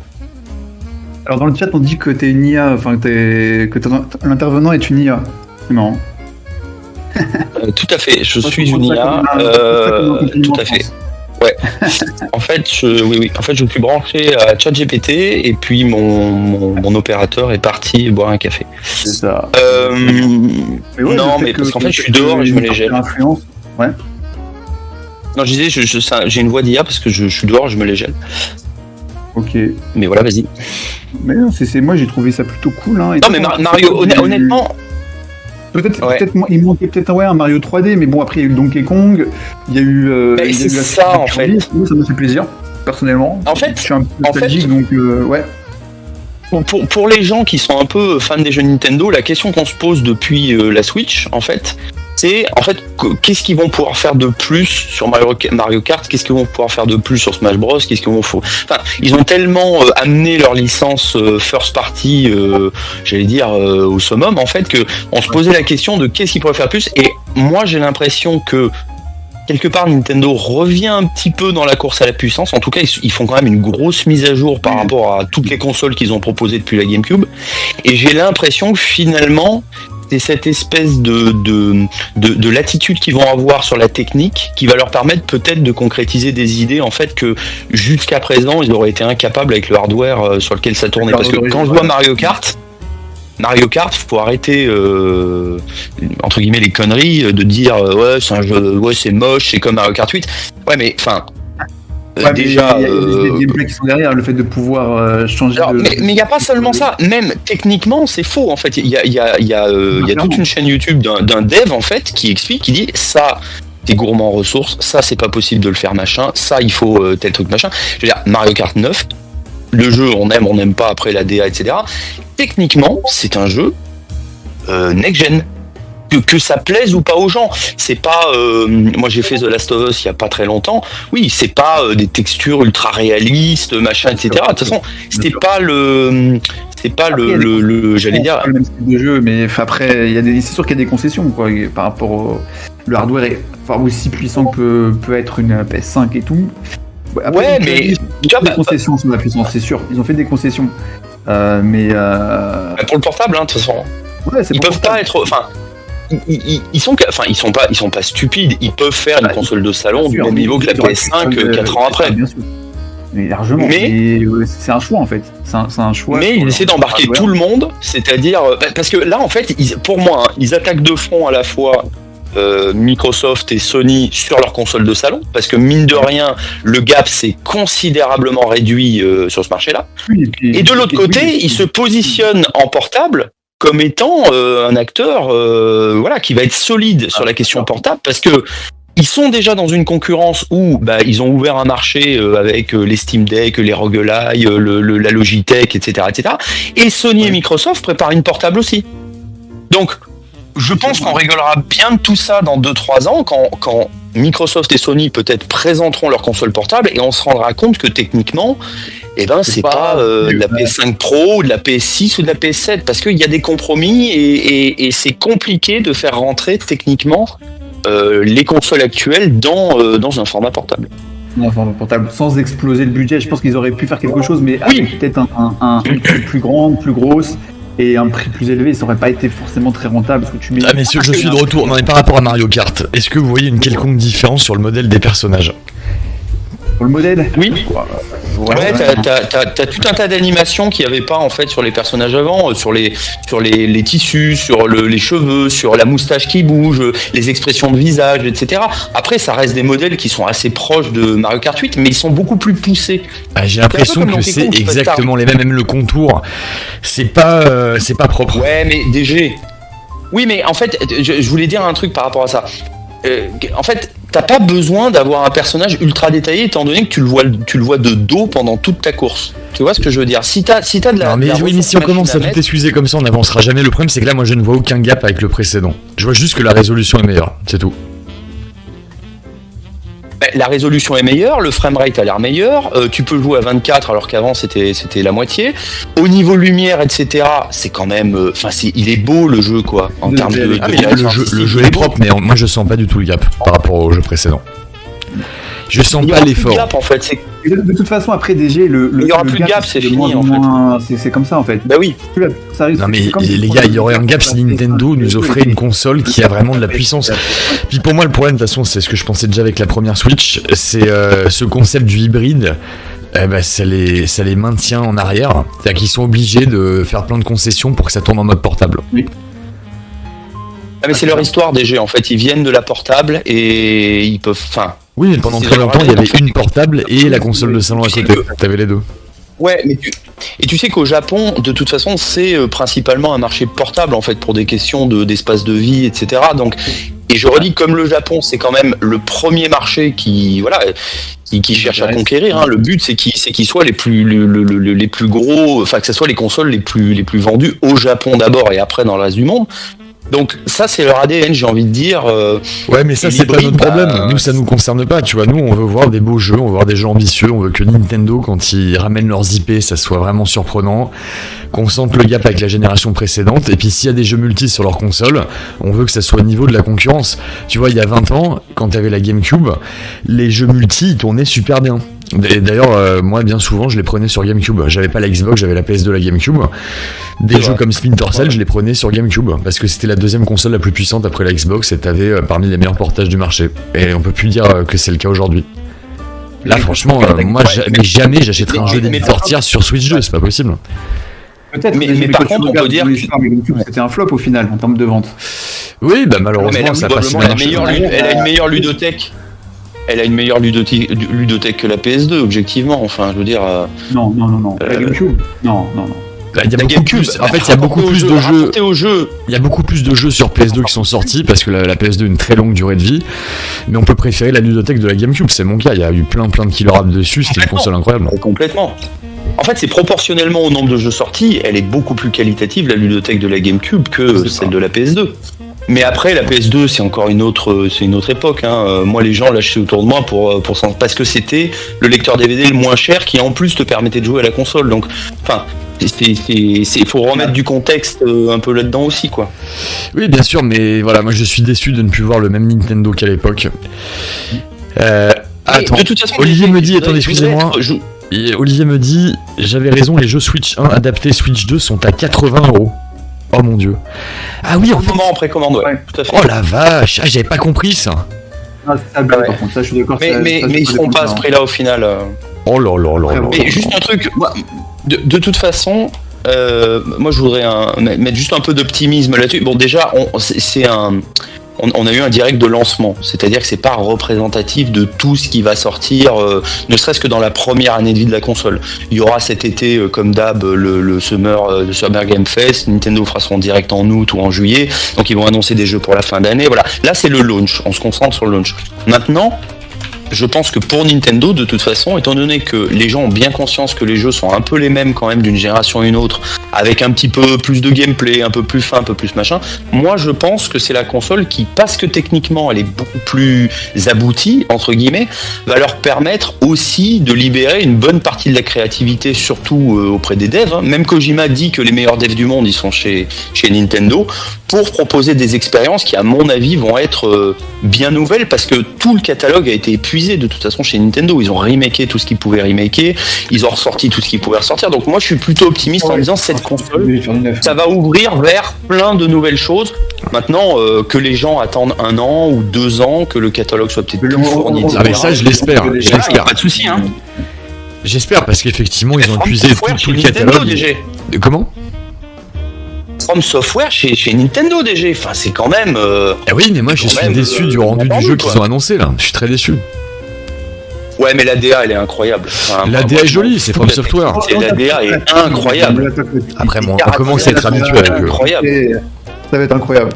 Alors dans le chat on dit que t'es une IA, que l'intervenant est une IA. C'est marrant. Tout à fait, je suis une IA. Tout à fait. Ouais. En fait, je suis branché à ChatGPT et puis mon opérateur est parti boire un café. C'est ça. Non, mais parce qu'en fait, je suis dehors et je me les gèle. Ouais. Non, je disais, j'ai une voix d'IA parce que je suis dehors et je me les gèle. Ok. Mais voilà, vas-y. Mais non, moi j'ai trouvé ça plutôt cool. Hein. Non, mais Mario, honnêtement. Peut-être il manquait peut-être un Mario 3D, mais bon, après il y a eu Donkey Kong, il y a eu. C'est ça en fait. Ça me fait plaisir, personnellement. En fait, je suis un peu nostalgique, donc ouais. Pour les gens qui sont un peu fans des jeux Nintendo, la question qu'on se pose depuis la Switch, en fait, c'est qu'est-ce qu'ils vont pouvoir faire de plus sur Mario Kart, qu'est-ce qu'ils vont pouvoir faire de plus sur Smash Bros, qu'est-ce qu'ils vont faire. Enfin, ils ont tellement amené leur licence first party, j'allais dire au summum, en fait, que on se posait la question de qu'est-ce qu'ils pourraient faire plus. Et moi, j'ai l'impression que quelque part, Nintendo revient un petit peu dans la course à la puissance. En tout cas, ils font quand même une grosse mise à jour par rapport à toutes les consoles qu'ils ont proposées depuis la GameCube. Et j'ai l'impression que finalement, c'est cette espèce de latitude qu'ils vont avoir sur la technique qui va leur permettre peut-être de concrétiser des idées en fait que jusqu'à présent, ils auraient été incapables avec le hardware sur lequel ça tournait. Parce que quand je vois Mario Kart, faut arrêter entre guillemets les conneries de dire ouais c'est un jeu, ouais c'est moche, c'est comme Mario Kart 8. Ouais mais enfin déjà il y a des gameplays qui sont derrière le fait de pouvoir changer. Alors, mais il n'y a pas seulement ça, même techniquement c'est faux en fait. Il y a toute une chaîne YouTube d'un dev en fait qui explique, qui dit ça t'es gourmand en ressources, ça c'est pas possible de le faire machin, ça il faut tel truc machin. Je veux dire Mario Kart 9, le jeu on aime pas après la DA etc. Techniquement, c'est un jeu next-gen. Que ça plaise ou pas aux gens. C'est pas... moi, j'ai fait The Last of Us il y a pas très longtemps. Oui, c'est pas des textures ultra réalistes, machin, etc. De toute façon, c'était pas le... C'est pas le j'allais dire... le même style de jeu, mais après, c'est sûr qu'il y a des concessions, quoi, par rapport au... Le hardware est aussi puissant que peut être une PS5 et tout. Ouais, mais ils ont fait des concessions sur la puissance, c'est sûr. Ils ont fait des concessions, mais pour le portable, de toute façon. Ouais, c'est ils peuvent pas être, ils sont pas stupides. Ils peuvent faire une console de salon du même niveau que la PS5 4 ans après. Bien sûr. Mais largement. Mais c'est un choix en fait. C'est un choix. Mais ils essaient d'embarquer tout le monde, c'est-à-dire parce que là en fait, pour moi, ils attaquent de front à la fois Microsoft et Sony sur leur console de salon, parce que mine de rien, le gap s'est considérablement réduit sur ce marché-là. Et de l'autre côté, ils se positionnent en portable comme étant un acteur qui va être solide sur la question portable, parce que ils sont déjà dans une concurrence où ils ont ouvert un marché avec les Steam Deck, les Roguelite, la Logitech, etc., etc. Et Sony et Microsoft préparent une portable aussi. Donc, je pense qu'on rigolera bien de tout ça dans 2-3 ans, quand Microsoft et Sony peut-être présenteront leur console portable, et on se rendra compte que techniquement, c'est pas de la PS5 Pro, ou de la PS6 ou de la PS7, parce qu'il y a des compromis et c'est compliqué de faire rentrer techniquement les consoles actuelles dans un format portable. Un format portable sans exploser le budget. Je pense qu'ils auraient pu faire quelque chose, mais peut-être une plus grande, plus grosse et un prix plus élevé. Ça aurait pas été forcément très rentable parce que tu mets. Ah messieurs, je suis de retour. Non, mais par rapport à Mario Kart, est-ce que vous voyez une quelconque différence sur le modèle des personnages? Pour le modèle? Oui. Ouais, t'as tout un tas d'animations qu'il n'y avait pas en fait sur les personnages avant, sur les tissus, sur les cheveux, sur la moustache qui bouge, les expressions de visage, etc. Après, ça reste des modèles qui sont assez proches de Mario Kart 8, mais ils sont beaucoup plus poussés. J'ai l'impression que c'est exactement les mêmes, même le contour. C'est pas propre. Ouais, mais DG. Oui, mais en fait, je voulais dire un truc par rapport à ça. En fait, t'as pas besoin d'avoir un personnage ultra détaillé, étant donné que tu le vois de dos pendant toute ta course. Tu vois ce que je veux dire? Si t'as de la. Non, mais oui, mais si on commence à tout excuser comme ça, on n'avancera jamais. Le problème, c'est que là, moi, je ne vois aucun gap avec le précédent. Je vois juste que la résolution est meilleure, c'est tout. La résolution est meilleure, le framerate a l'air meilleur, tu peux jouer à 24 alors qu'avant c'était la moitié. Au niveau lumière, etc., c'est quand même... il est beau le jeu, quoi, en termes de le jeu est propre, mais moi je sens pas du tout le gap par rapport au jeu précédent. Je sens pas l'effort. Gap, en fait, de toute façon, après DG, il y aura plus de gap, c'est fini en fait. C'est comme ça en fait. Bah oui. Non mais les gars, il y aurait un gap si Nintendo nous offrait une console qui a vraiment de la puissance. Puis pour moi, le problème, de toute façon, c'est ce que je pensais déjà avec la première Switch, c'est ce concept du hybride. Ça les maintient en arrière. C'est-à-dire qu'ils sont obligés de faire plein de concessions pour que ça tourne en mode portable. Oui. Ah mais c'est leur histoire DG, en fait, ils viennent de la portable et ils peuvent... Oui, mais pendant très longtemps, il y avait une portable et la console de salon à côté. T'avais les deux. Ouais, mais tu sais qu'au Japon, de toute façon, c'est principalement un marché portable, en fait, pour des questions d'espace de vie, etc. Donc, et je redis, comme le Japon, c'est quand même le premier marché qui cherche à conquérir. Hein. Le but, c'est qu'ils soient les plus gros, que ce soit les consoles les plus vendues au Japon d'abord et après dans le reste du monde. Donc ça c'est leur ADN, j'ai envie de dire. Ouais, mais ça c'est pas notre problème. Nous ça nous concerne pas, tu vois. Nous on veut voir des beaux jeux, on veut voir des jeux ambitieux, on veut que Nintendo quand ils ramènent leurs IP ça soit vraiment surprenant, qu'on sente le gap avec la génération précédente. Et puis s'il y a des jeux multi sur leur console, on veut que ça soit au niveau de la concurrence. Tu vois, il y a 20 ans, quand t'avais la GameCube, les jeux multi ils tournaient super bien. D'ailleurs, moi, bien souvent, je les prenais sur GameCube. J'avais pas la Xbox, j'avais la PS2, la GameCube. Des jeux comme Splinter Cell, je les prenais sur GameCube parce que c'était la deuxième console la plus puissante après la Xbox et t'avais parmi les meilleurs portages du marché. Et on peut plus dire que c'est le cas aujourd'hui. Là, franchement, moi, jamais j'achèterai un jeu d'éditeur tiers sur Switch 2, c'est pas possible. Peut-être, mais par contre, on peut dire que c'était un flop au final en termes de vente. Oui, malheureusement, ça passe. Elle a une meilleure ludothèque. Elle a une meilleure ludothèque que la PS2, objectivement. Enfin, je veux dire. Non. La GameCube. Non. Il y a beaucoup plus. En fait, il y a beaucoup plus de jeux. Il y a beaucoup plus de jeux sur PS2 qui sont sortis parce que la PS2 a une très longue durée de vie. Mais on peut préférer la ludothèque de la GameCube. C'est mon cas. Il y a eu plein de killer apps dessus. C'était une console incroyable. Complètement. En fait, c'est proportionnellement au nombre de jeux sortis, elle est beaucoup plus qualitative la ludothèque de la GameCube que celle de la PS2. Mais après, la PS2, c'est encore une autre époque. Hein. Moi, les gens lâchaient autour de moi parce que c'était le lecteur DVD le moins cher qui en plus te permettait de jouer à la console. Donc, il faut remettre du contexte un peu là-dedans aussi, quoi. Oui, bien sûr, mais voilà, moi je suis déçu de ne plus voir le même Nintendo qu'à l'époque. attends. De toute façon, Olivier me dit, je voudrais attendez, excusez-moi. Et Olivier me dit, j'avais raison, les jeux Switch 1 adaptés Switch 2 sont à 80€. Oh mon dieu. Ah oui, en fait. moment en précommande, ouais, tout à fait. Oh la vache, ah, j'avais pas compris ça. Ah, c'est ça, par contre, ça, je suis d'accord. Mais ils seront pas à ce prix-là au final. Oh là là là là. Mais juste un truc, moi, de toute façon, moi je voudrais mettre juste un peu d'optimisme là-dessus. Bon, déjà, on a eu un direct de lancement, c'est-à-dire que c'est pas représentatif de tout ce qui va sortir, ne serait-ce que dans la première année de vie de la console. Il y aura cet été, comme d'hab, le Summer Game Fest. Nintendo fera son direct en août ou en juillet, donc ils vont annoncer des jeux pour la fin d'année. Voilà, là c'est le launch, on se concentre sur le launch. Maintenant, je pense que pour Nintendo, de toute façon, étant donné que les gens ont bien conscience que les jeux sont un peu les mêmes quand même d'une génération à une autre, avec un petit peu plus de gameplay, un peu plus fin, un peu plus machin, moi je pense que c'est la console qui, parce que techniquement elle est beaucoup plus aboutie, entre guillemets, va leur permettre aussi de libérer une bonne partie de la créativité, surtout auprès des devs. Hein. Même Kojima dit que les meilleurs devs du monde, ils sont chez Nintendo, pour proposer des expériences qui, à mon avis, vont être bien nouvelles, parce que tout le catalogue a été épuisé de toute façon chez Nintendo. Ils ont remaké tout ce qu'ils pouvaient remaker, ils ont ressorti tout ce qu'ils pouvaient ressortir. Donc moi je suis plutôt optimiste en disant cette console, ça va ouvrir vers plein de nouvelles choses. Maintenant que les gens attendent 1 an ou 2 ans, que le catalogue soit peut-être plus fourni. Ah mais ça je l'espère, Pas de souci, hein. J'espère, parce qu'effectivement ils ont épuisé tout le catalogue. Comment ? From Software chez Nintendo DG, enfin c'est quand même. Ah oui, mais moi je suis déçu du rendu du jeu qu'ils ont annoncé là. Je suis très déçu. Ouais, mais la DA elle est incroyable. Enfin, la DA est jolie, c'est From Software. La DA est incroyable. Après, bon, on commence à être habitué avec eux. Ça va être incroyable.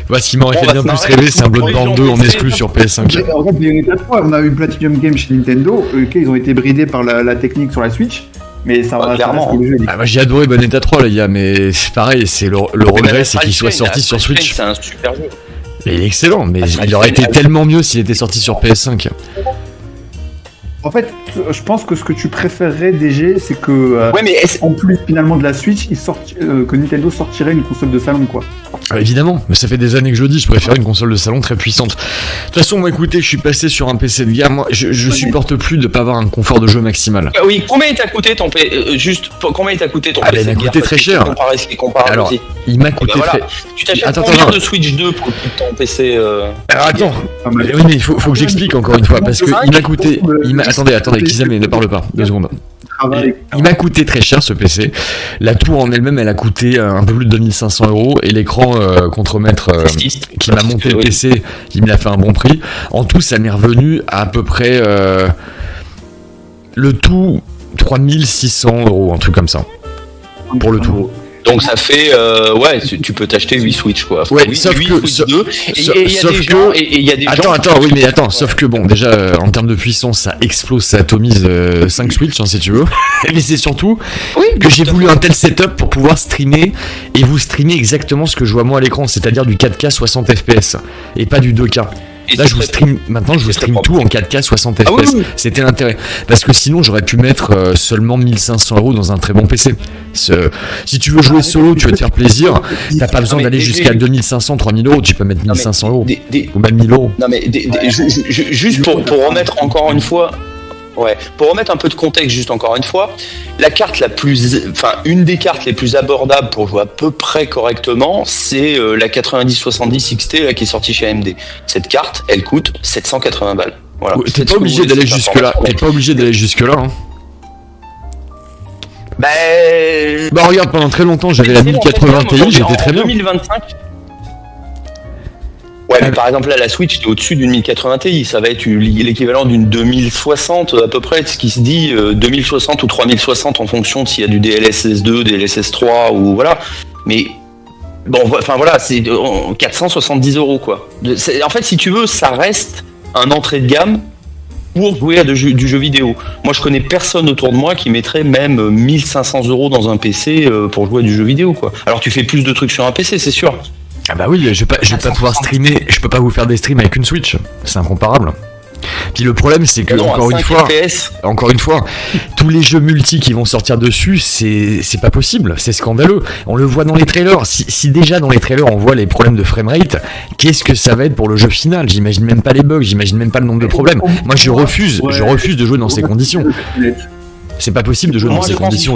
Bah, ce qui m'aurait fait bien plus rêver, c'est un Bloodborne 2 en exclu sur PS5. En fait, Bayonetta 3, on a eu Platinum Games chez Nintendo, ils ont été bridés par la technique sur la Switch. Mais ça va clairement. Moi j'ai adoré Bayonetta 3 les gars, mais c'est pareil, c'est le regret, c'est qu'il soit sorti sur Switch. C'est un super jeu. Il est excellent, mais il aurait été tellement mieux s'il était sorti sur PS5. En fait, je pense que ce que tu préférerais, DG, c'est que, en plus finalement de la Switch, que Nintendo sortirait une console de salon, quoi. Évidemment, mais ça fait des années que je le dis, je préfère une console de salon très puissante. De toute façon, moi écoutez, je suis passé sur un PC de gamme, moi je supporte plus de pas avoir un confort de jeu maximal. Oui, combien il t'a coûté ton PC combien il t'a coûté ton PC? Il m'a coûté très cher. Alors, il m'a coûté très... Tu t'achètes combien de Switch 2 pour ton PC Alors attends, oui mais il faut que j'explique encore une fois, parce que il m'a coûté... Attendez, Kizame, ne parle pas, 2 secondes. Il m'a coûté très cher ce PC. La tour en elle-même, elle a coûté un peu plus de 2500€, et l'écran contremaître qui m'a monté le PC, il me l'a fait un bon prix. En tout, ça m'est revenu à peu près le tout 3600€, un truc comme ça, pour le tout. Donc ça fait, tu peux t'acheter 8 Switch quoi. Ouais, sauf que... il y a des gens... Attends, sauf que bon, déjà, en termes de puissance, ça explose, ça atomise 5 Switch, hein, si tu veux. Mais c'est surtout que j'ai voulu un tel setup pour pouvoir streamer, et vous streamer exactement ce que je vois moi à l'écran, c'est-à-dire du 4K 60 FPS, et pas du 2K. Là, je vous stream tout en 4K 60 FPS. C'était l'intérêt. Parce que sinon, j'aurais pu mettre seulement 1500€ dans un très bon PC. Si tu veux jouer solo, tu veux te faire plaisir, t'as pas besoin d'aller jusqu'à 2500, 3000€, tu peux mettre 1500€ ou même 1000€. Non, mais juste pour remettre encore une fois. Ouais, pour remettre un peu de contexte juste encore une fois, une des cartes les plus abordables pour jouer à peu près correctement, c'est la 9070 XT là, qui est sortie chez AMD. Cette carte, elle coûte 780 balles. Voilà. T'es pas obligé d'aller jusque-là. Hein. Bah regarde, pendant très longtemps, j'avais la 1080 Ti, j'étais très bien. 2025. Ouais, mais par exemple, là, la Switch, est au-dessus d'une 1080 Ti. Ça va être l'équivalent d'une 2060 à peu près, ce qui se dit 2060 ou 3060 en fonction de s'il y a du DLSS 2, DLSS 3 ou voilà. Mais bon, enfin voilà, c'est 470€, quoi. En fait, si tu veux, ça reste un entrée de gamme pour jouer à du jeu vidéo. Moi, je connais personne autour de moi qui mettrait même 1500€ dans un PC pour jouer à du jeu vidéo, quoi. Alors, tu fais plus de trucs sur un PC, c'est sûr. Ah bah oui, je vais pas pouvoir streamer, je peux pas vous faire des streams avec une Switch, c'est incomparable. Puis le problème, c'est que encore une fois, tous les jeux multi qui vont sortir dessus, c'est pas possible, c'est scandaleux. On le voit dans les trailers. Si déjà dans les trailers on voit les problèmes de framerate, qu'est-ce que ça va être pour le jeu final? J'imagine même pas les bugs, j'imagine même pas le nombre de problèmes. Moi, je refuse de jouer dans ces conditions. C'est pas possible de jouer dans ces conditions.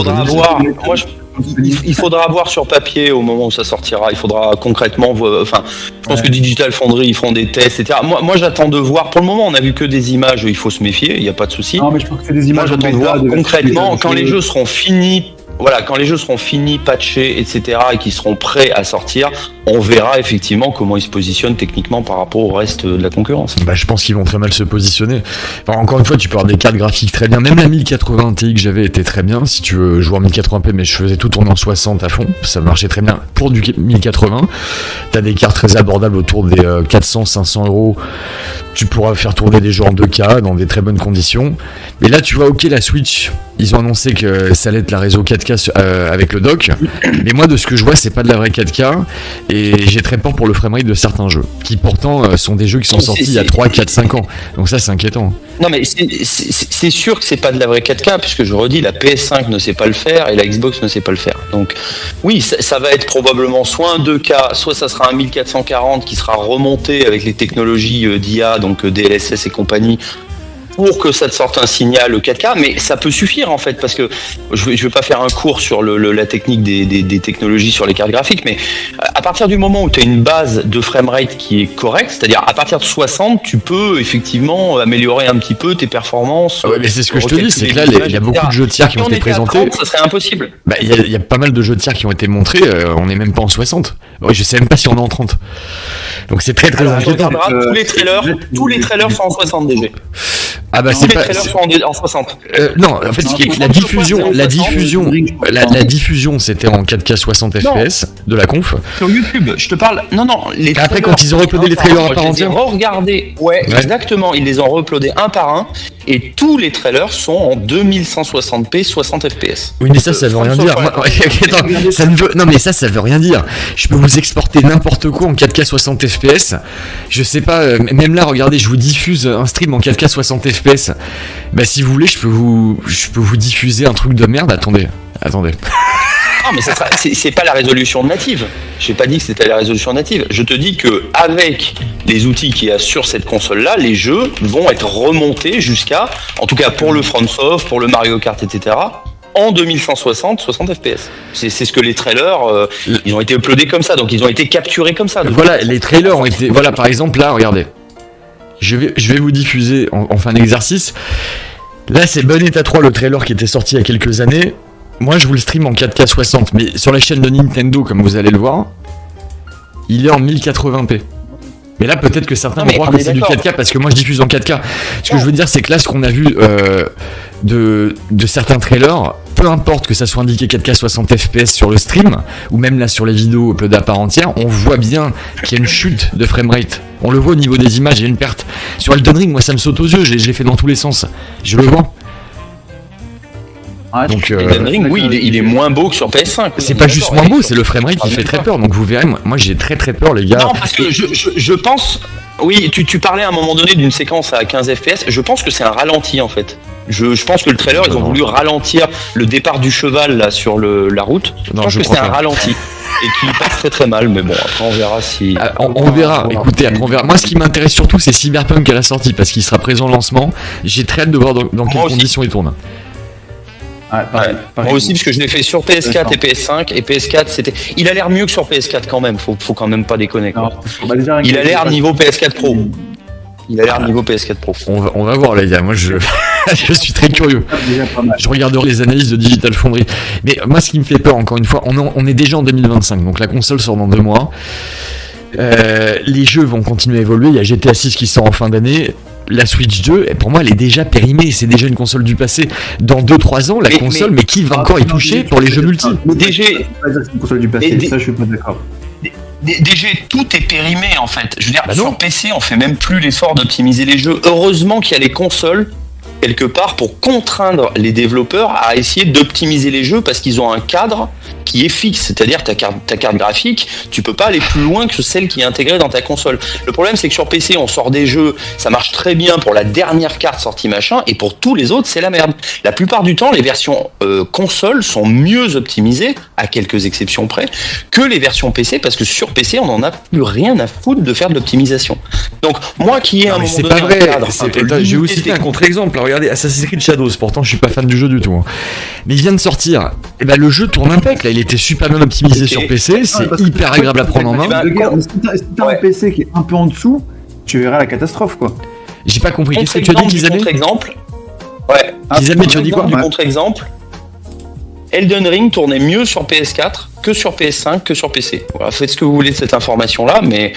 Il faudra voir sur papier au moment où ça sortira. Il faudra concrètement. Enfin, je pense que Digital Foundry, ils feront des tests, etc. Moi, j'attends de voir. Pour le moment, on a vu que des images. Il faut se méfier. Il n'y a pas de souci. Non, mais je pense que c'est des images. Moi, j'attends de voir concrètement quand les jeux seront finis. Voilà, quand les jeux seront finis, patchés, etc., et qui seront prêts à sortir, on verra effectivement comment ils se positionnent techniquement par rapport au reste de la concurrence. Bah, je pense qu'ils vont très mal se positionner. Enfin, encore une fois, tu peux avoir des cartes graphiques très bien. Même la 1080 Ti que j'avais était très bien. Si tu veux jouer en 1080p, mais je faisais tout tourner en 60 à fond. Ça marchait très bien pour du 1080. T'as des cartes très abordables autour des 400-500 euros. Tu pourras faire tourner des jeux en 2K dans des très bonnes conditions. Mais là, tu vois, ok, la Switch, ils ont annoncé que ça allait être la réseau 4K avec le dock. Mais moi, de ce que je vois, c'est pas de la vraie 4K. Et j'ai très peur pour le framerate de certains jeux, qui pourtant sont des jeux qui sont sortis il y a 3, 4, 5 ans. Donc ça, c'est inquiétant. Non, mais c'est sûr que c'est pas de la vraie 4K, puisque je redis, la PS5 ne sait pas le faire et la Xbox ne sait pas le faire. Donc oui, ça va être probablement soit un 2K, soit ça sera un 1440 qui sera remonté avec les technologies d'IA, donc DLSS et compagnie, pour que ça te sorte un signal 4K, mais ça peut suffire en fait, parce que je vais pas faire un cours sur la technique des technologies sur les cartes graphiques, mais à partir du moment où tu as une base de framerate qui est correcte, c'est-à-dire à partir de 60, tu peux effectivement améliorer un petit peu tes performances. Ouais, mais c'est ce que je te dis, c'est que là, il y a beaucoup de jeux tiers qui ont été présentés. 30, ça serait impossible. Bah, il y a pas mal de jeux tiers qui ont été montrés, on n'est même pas en 60. Ouais, je sais même pas si on est en 30. Donc c'est très inquiétant. Tous les trailers sont en 60 DG. Ah bah c'est pas. Les trailers sont en 60. Non, en fait, la diffusion, c'était en 4K 60 FPS de la conf. Sur YouTube, je te parle. Non. Après, quand ils ont uploadé les trailers à part entière. Regardez. Ouais, exactement. Ils les ont uploadés un par un. Et tous les trailers sont en 2160p 60 FPS. Oui, mais ça veut rien dire. Non, mais ça veut rien dire. Je peux vous exporter n'importe quoi en 4K 60 FPS. Je sais pas, même là, regardez, je vous diffuse un stream en 4K 60 FPS. Bah, si vous voulez, je peux vous diffuser un truc de merde. Attendez. Non, mais c'est pas la résolution native. J'ai pas dit que c'était la résolution native. Je te dis que avec les outils qu'il y a sur cette console-là, les jeux vont être remontés jusqu'à, en tout cas pour le FromSoft, pour le Mario Kart, etc., en 2160, 60 FPS. C'est ce que les trailers, ils ont été uploadés comme ça, donc ils ont été capturés comme ça. Voilà, les trailers ont été. Voilà, par exemple, là, regardez. Je vais vous diffuser en fin d'exercice. Là, c'est Bayonetta 3, le trailer qui était sorti il y a quelques années. Moi, je vous le stream en 4K 60, mais sur la chaîne de Nintendo, comme vous allez le voir, il est en 1080p. Mais là, peut-être que certains vont croire que c'est du 4K, parce que moi, je diffuse en 4K. Ce que je veux dire, c'est que là, ce qu'on a vu de certains trailers, peu importe que ça soit indiqué 4K 60 FPS sur le stream, ou même là sur les vidéos uploadées à part entière, on voit bien qu'il y a une chute de framerate. On le voit au niveau des images, il y a une perte. Sur Elden Ring, moi, ça me saute aux yeux, je l'ai fait dans tous les sens. Je le vois. Donc, Elden Ring, oui, il est moins beau que sur PS5. C'est pas juste moins beau, c'est le framerate qui fait très peur. Donc vous verrez, moi j'ai très peur, les gars. Non, parce que je pense. Oui, tu parlais à un moment donné d'une séquence à 15 FPS. Je pense que c'est un ralenti en fait. Je pense que le trailer, ils ont voulu ralentir le départ du cheval là sur la route. Je pense que c'est un ralenti et qui passe très mal. Mais bon, après on verra si. On verra. Écoutez, après on verra. Moi, ce qui m'intéresse surtout, c'est Cyberpunk à la sortie parce qu'il sera présent au lancement. J'ai très hâte de voir dans quelles conditions il tourne. Pareil. Moi aussi, parce que je l'ai fait sur PS4 et PS5, et PS4, il a l'air mieux que sur PS4 quand même, faut quand même pas déconner. Quoi. Il a l'air niveau PS4 Pro. On va voir, les gars. Moi, je suis très curieux. Je regarderai les analyses de Digital Foundry. Mais moi, ce qui me fait peur, encore une fois, on est déjà en 2025, donc la console sort dans 2 mois. Les jeux vont continuer à évoluer. Il y a GTA 6 qui sort en fin d'année. La Switch 2, pour moi, elle est déjà périmée. C'est déjà une console du passé. Dans 2-3 ans, la console, mais qui va encore y toucher pour les jeux multi? DG, c'est une console du passé. Ça, je suis pas d'accord. DG, tout est périmé en fait. Je veux dire, sur PC, on fait même plus l'effort d'optimiser les jeux. Heureusement qu'il y a les consoles quelque part pour contraindre les développeurs à essayer d'optimiser les jeux parce qu'ils ont un cadre qui est fixe, c'est-à-dire ta carte graphique, tu peux pas aller plus loin que celle qui est intégrée dans ta console. Le problème, c'est que sur PC, on sort des jeux, ça marche très bien pour la dernière carte sortie machin, et pour tous les autres, c'est la merde. La plupart du temps, les versions console sont mieux optimisées, à quelques exceptions près, que les versions PC, parce que sur PC, on en a plus rien à foutre de faire de l'optimisation. Donc, moi qui ai un moment c'est donné pas vrai. un cadre, J'ai aussi fait un contre-exemple. Alors, regardez, Assassin's Creed Shadows. Pourtant, je suis pas fan du jeu du tout. Mais il vient de sortir. Et ben, le jeu tourne impec. Là, il était super bien optimisé sur PC. C'est hyper agréable à prendre en main. Si t'as un PC qui est un peu en dessous, tu verras la catastrophe, quoi. J'ai pas compris. Qu'est-ce que tu as dit, Kizame? Contre-exemple. Ouais. Kizame, tu as dit quoi? Du contre-exemple. Elden Ring tournait mieux sur PS4 que sur PS5 que sur PC. Voilà, faites ce que vous voulez de cette information-là, mais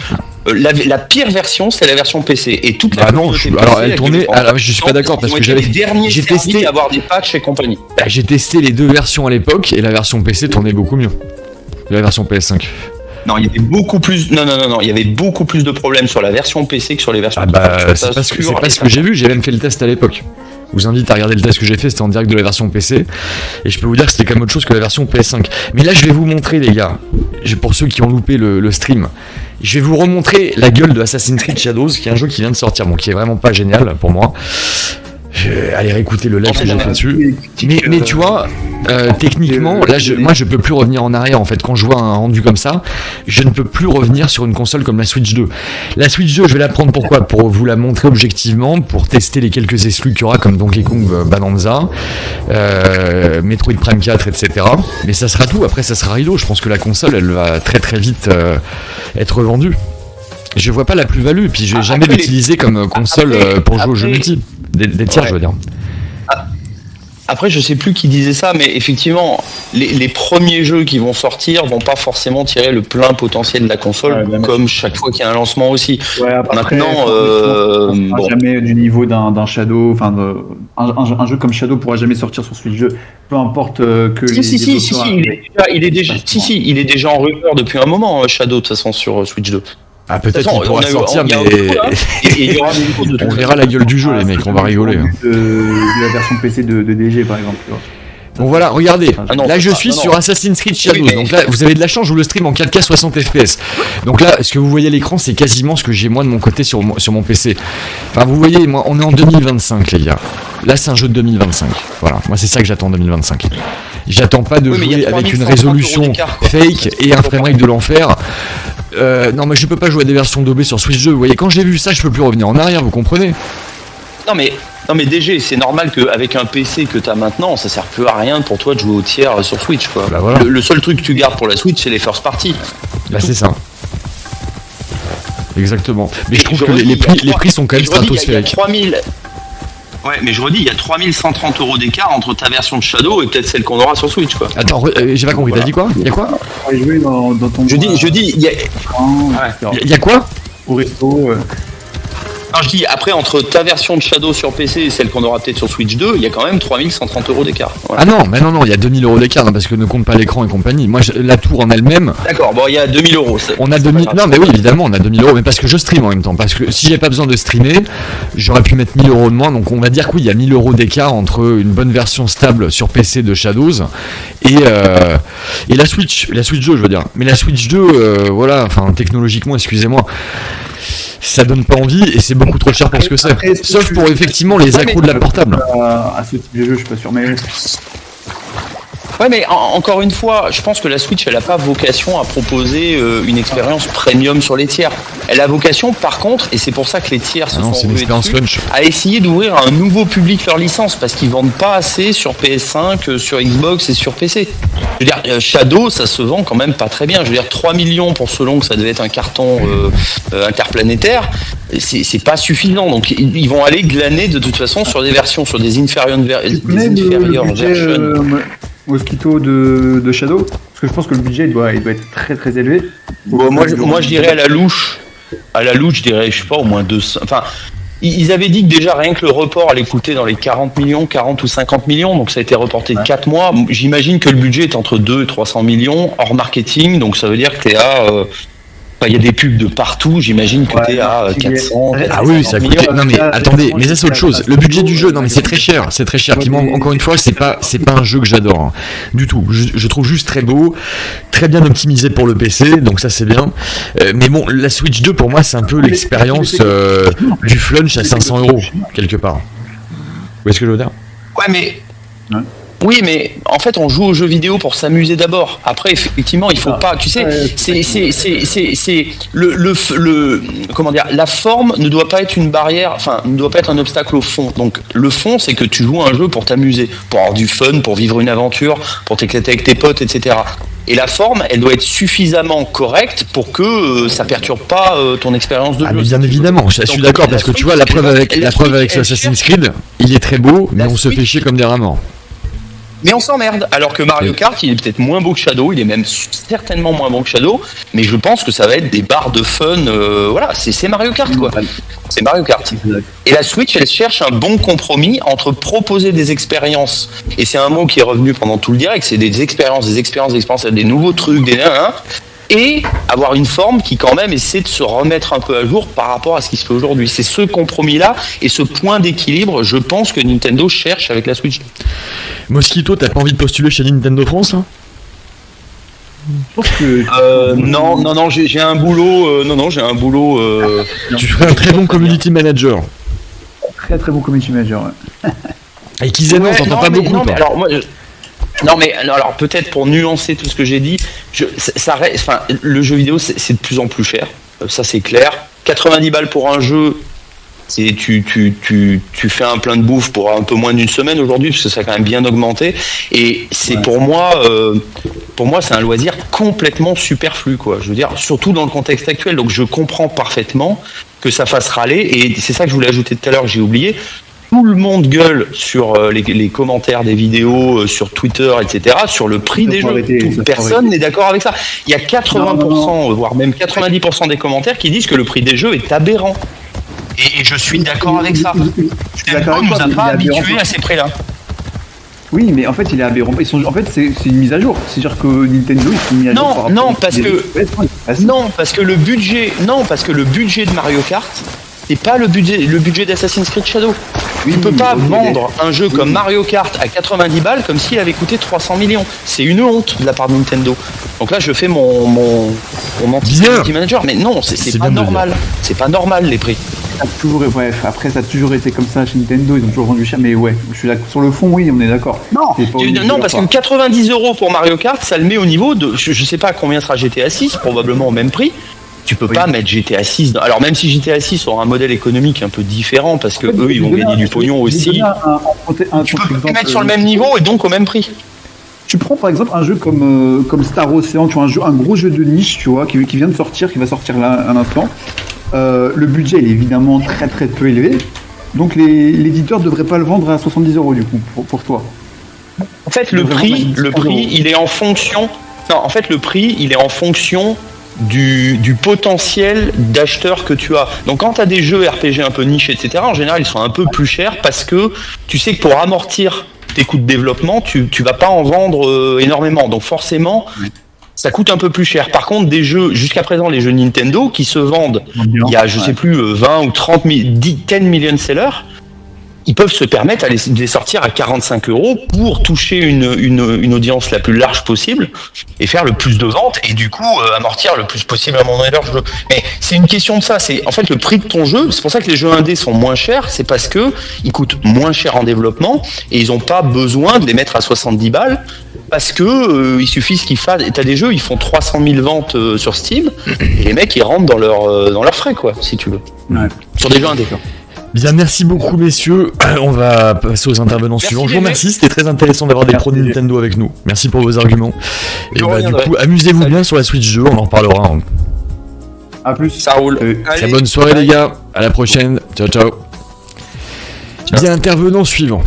la pire version, c'est la version PC. Et toute la non, alors elle tournait. Alors je suis pas d'accord parce que j'ai testé avoir des patchs et compagnie. J'ai testé les deux versions à l'époque et la version PC tournait beaucoup mieux. La version PS5. Non, il y avait beaucoup plus. Non, il y avait beaucoup plus de problèmes sur la version PC que sur les versions. C'est pas ce que j'ai vu. J'ai même fait le test à l'époque. Je vous invite à regarder le test que j'ai fait, c'était en direct de la version PC, et je peux vous dire que c'était quand même autre chose que la version PS5. Mais là, je vais vous montrer, les gars, pour ceux qui ont loupé le stream, je vais vous remontrer la gueule de Assassin's Creed Shadows, qui est un jeu qui vient de sortir, bon, qui est vraiment pas génial pour moi. Je vais aller réécouter le live que j'ai fait dessus. Mais tu vois, techniquement, là, moi, je peux plus revenir en arrière, en fait. Quand je vois un rendu comme ça, je ne peux plus revenir sur une console comme la Switch 2. La Switch 2, je vais la prendre pourquoi? Pour vous la montrer objectivement, pour tester les quelques exclus qu'il y aura, comme Donkey Kong Bonanza, Metroid Prime 4, etc. Mais ça sera tout. Après, ça sera rideau. Je pense que la console, elle va très très vite être vendue. Je vois pas la plus-value, puis je vais jamais l'utiliser comme console pour jouer aux jeux multi. Des tiers, je veux dire. Après, je sais plus qui disait ça, mais effectivement, les premiers jeux qui vont sortir vont pas forcément tirer le plein potentiel de la console, comme chaque fois qu'il y a un lancement aussi. Maintenant, jamais du niveau d'un Shadow, enfin, un jeu comme Shadow pourra jamais sortir sur Switch 2, peu importe que il est déjà en rumeur depuis un moment, Shadow, de toute façon, sur Switch 2. Ah, peut-être qu'il pourra sortir, mais on verra la gueule du jeu, les mecs, on va rigoler. De la version PC de DG, par exemple. Bon voilà, regardez, là je suis sur Assassin's Creed Shadows, donc là vous avez de la chance, je vous le stream en 4K 60 FPS. Donc là, ce que vous voyez à l'écran, c'est quasiment ce que j'ai moi de mon côté sur mon PC. Enfin vous voyez, moi on est en 2025 les gars. Là c'est un jeu de 2025, voilà, moi c'est ça que j'attends en 2025. J'attends pas de jouer avec une résolution fake et un framerate de l'enfer. Non mais je peux pas jouer à des versions d'OB sur Switch 2, vous voyez, quand j'ai vu ça je peux plus revenir en arrière, vous comprenez? Non mais DG, c'est normal qu'avec un PC que t'as maintenant, ça sert plus à rien pour toi de jouer au tiers sur Switch, quoi. Bah voilà. Le seul truc que tu gardes pour la Switch, c'est les first party. Bah c'est ça. Exactement. Mais je trouve que les prix sont quand même stratosphériques. Ouais, mais je redis, il y a 3130 € d'écart entre ta version de Shadow et peut-être celle qu'on aura sur Switch, quoi. Attends, j'ai pas compris, t'as dit quoi? Il y a quoi? Je dis, il y a quoi? Au resto. Non, je dis, après, entre ta version de Shadow sur PC et celle qu'on aura peut-être sur Switch 2, il y a quand même 3130 € d'écart. Voilà. Ah non, mais non, il y a 2000 € d'écart, parce que ne compte pas l'écran et compagnie. Moi, la tour en elle-même. D'accord, bon, il y a 2000 €. On a 2000. Non, mais oui, évidemment, on a 2000 €, mais parce que je stream en même temps. Parce que si j'ai pas besoin de streamer, j'aurais pu mettre 1000 € de moins. Donc, on va dire que oui, il y a 1000 € d'écart entre une bonne version stable sur PC de Shadows et la Switch 2, je veux dire. Mais la Switch 2, voilà, enfin, technologiquement, excusez-moi. Ça donne pas envie et c'est beaucoup trop cher pour ce que c'est. Sauf pour effectivement les accros de la portable. À ce type de jeu, je suis pas sûr. Mais Ouais, mais encore une fois, je pense que la Switch, elle n'a pas vocation à proposer une expérience premium sur les tiers. Elle a vocation, par contre, et c'est pour ça que les tiers se sont rués dessus, à essayer d'ouvrir un nouveau public leur licence, parce qu'ils vendent pas assez sur PS5, sur Xbox et sur PC. Je veux dire, Shadow, ça se vend quand même pas très bien. Je veux dire, 3 millions pour selon que ça devait être un carton interplanétaire, c'est pas suffisant. Donc ils vont aller glaner de toute façon sur des versions, sur des inférieures versions. Mosquito de Shadow, parce que je pense que le budget il doit être très très élevé. Bon, moi je dirais à la louche, je dirais, je sais pas, au moins 200. Enfin, ils avaient dit que déjà rien que le report allait coûter dans les 40 ou 50 millions, donc ça a été reporté de 4 mois. J'imagine que le budget est entre 2 et 300 millions hors marketing, donc ça veut dire que t'es à Enfin, il y a des pubs de partout, j'imagine que t'es à 400. Ah oui, ça coûte. Non mais attendez, mais ça c'est autre chose. Le budget du jeu, non mais c'est très cher. Puis moi, encore une fois, c'est pas un jeu que j'adore hein, du tout. Je trouve juste très beau, très bien optimisé pour le PC, donc ça c'est bien. Mais bon, la Switch 2 pour moi c'est un peu l'expérience du flunch à 500 € quelque part. Vous voyez ce que je veux dire? Ouais, mais. Oui, mais en fait, on joue aux jeux vidéo pour s'amuser d'abord. Après, effectivement, il faut pas. Tu sais, c'est comment dire, la forme ne doit pas être une barrière. Enfin, ne doit pas être un obstacle au fond. Donc, le fond, c'est que tu joues à un jeu pour t'amuser, pour avoir du fun, pour vivre une aventure, pour t'éclater avec tes potes, etc. Et la forme, elle doit être suffisamment correcte pour que ça perturbe pas ton expérience de jeu. Ah mais bien évidemment, je suis d'accord parce que tu vois la preuve avec Assassin's Creed, il est très beau, mais on se fait chier comme des rats morts. Mais on s'emmerde, alors que Mario Kart, il est peut-être moins beau que Shadow, il est même certainement moins bon que Shadow, mais je pense que ça va être des barres de fun, voilà, c'est Mario Kart quoi. C'est Mario Kart. Et la Switch, elle cherche un bon compromis entre proposer des expériences, et c'est un mot qui est revenu pendant tout le direct, c'est des expériences, des nouveaux trucs, et avoir une forme qui quand même essaie de se remettre un peu à jour par rapport à ce qui se fait aujourd'hui. C'est ce compromis-là et ce point d'équilibre, je pense que Nintendo cherche avec la Switch. Mosquito, t'as pas envie de postuler chez Nintendo France là? Non, j'ai un boulot. J'ai un boulot. Tu ferais un très bon community manager. Très très bon community manager. Ouais. Et Kizeno, on t'entend pas beaucoup. Non, mais alors moi. Non mais alors peut-être pour nuancer tout ce que j'ai dit, ça reste, enfin le jeu vidéo c'est de plus en plus cher, ça c'est clair. 90 balles pour un jeu, c'est tu fais un plein de bouffe pour un peu moins d'une semaine aujourd'hui parce que ça a quand même bien augmenté et c'est pour moi c'est un loisir complètement superflu quoi. Je veux dire surtout dans le contexte actuel, donc je comprends parfaitement que ça fasse râler et c'est ça que je voulais ajouter tout à l'heure, j'ai oublié. Tout le monde gueule sur les commentaires des vidéos, sur Twitter, etc., sur le prix des jeux. Personne n'est d'accord avec ça. Il y a 80%, voire même 90% des commentaires qui disent que le prix des jeux est aberrant. Et je suis d'accord avec ça. Nintendo ne nous a pas habitués à ces prix-là. Oui, mais en fait, il est aberrant. En fait, c'est une mise à jour. C'est-à-dire que Nintendo, ils sont mis à jour. Non, parce que le budget de Mario Kart, c'est pas le budget d'Assassin's Creed Shadow. Tu peux pas vendre un jeu comme Mario Kart à 90 balles comme s'il avait coûté 300 millions. C'est une honte de la part de Nintendo. Donc là, je fais mon anti-community manager, mais non, c'est pas normal. C'est pas normal les prix. Après, ça a toujours été comme ça chez Nintendo. Ils ont toujours vendu cher, mais ouais, je suis d'accord. Sur le fond, oui, on est d'accord. Non, parce que 90 € pour Mario Kart, ça le met au niveau de. Je sais pas combien sera GTA 6, probablement au même prix. Tu peux pas mettre GTA 6. Alors même si GTA 6 aura un modèle économique un peu différent parce que eux ils vont gagner du pognon aussi. Tu peux pas mettre sur le même niveau et donc au même prix. Tu prends par exemple un jeu comme Star Ocean, tu vois, un gros jeu de niche, tu vois, qui vient de sortir, qui va sortir là un instant. Le budget il est évidemment très très peu élevé. Donc l'éditeur devrait pas le vendre à 70 € du coup pour toi. En fait le prix il est en fonction. Non, en fait le prix il est en fonction du potentiel d'acheteurs que tu as. Donc quand tu as des jeux RPG un peu niche, etc., en général ils sont un peu plus chers parce que tu sais que pour amortir tes coûts de développement, tu vas pas en vendre énormément. Donc forcément, ça coûte un peu plus cher. Par contre, des jeux, jusqu'à présent, les jeux Nintendo qui se vendent, il y a, je sais plus, 20 ou 30 10 million sellers, ils peuvent se permettre de les sortir à 45 € pour toucher une audience la plus large possible et faire le plus de ventes et du coup amortir le plus possible à mon leur jeu. Mais c'est une question de ça, c'est en fait le prix de ton jeu, c'est pour ça que les jeux indés sont moins chers, c'est parce que ils coûtent moins cher en développement et ils n'ont pas besoin de les mettre à 70 balles parce que il suffit qu'ils fassent, t'as des jeux, ils font 300 000 ventes sur Steam et les mecs ils rentrent dans leurs frais quoi, si tu veux. Ouais. Sur des jeux indés quoi. Bien, merci beaucoup messieurs, on va passer aux intervenants suivants. Je vous remercie, c'était très intéressant d'avoir des pros de Nintendo avec nous. Merci pour vos arguments. Et du coup, amusez-vous bien sur la Switch 2, on en reparlera. A plus. Ça roule. Très bonne soirée les gars, à la prochaine, ciao ciao. Bien, intervenant suivant.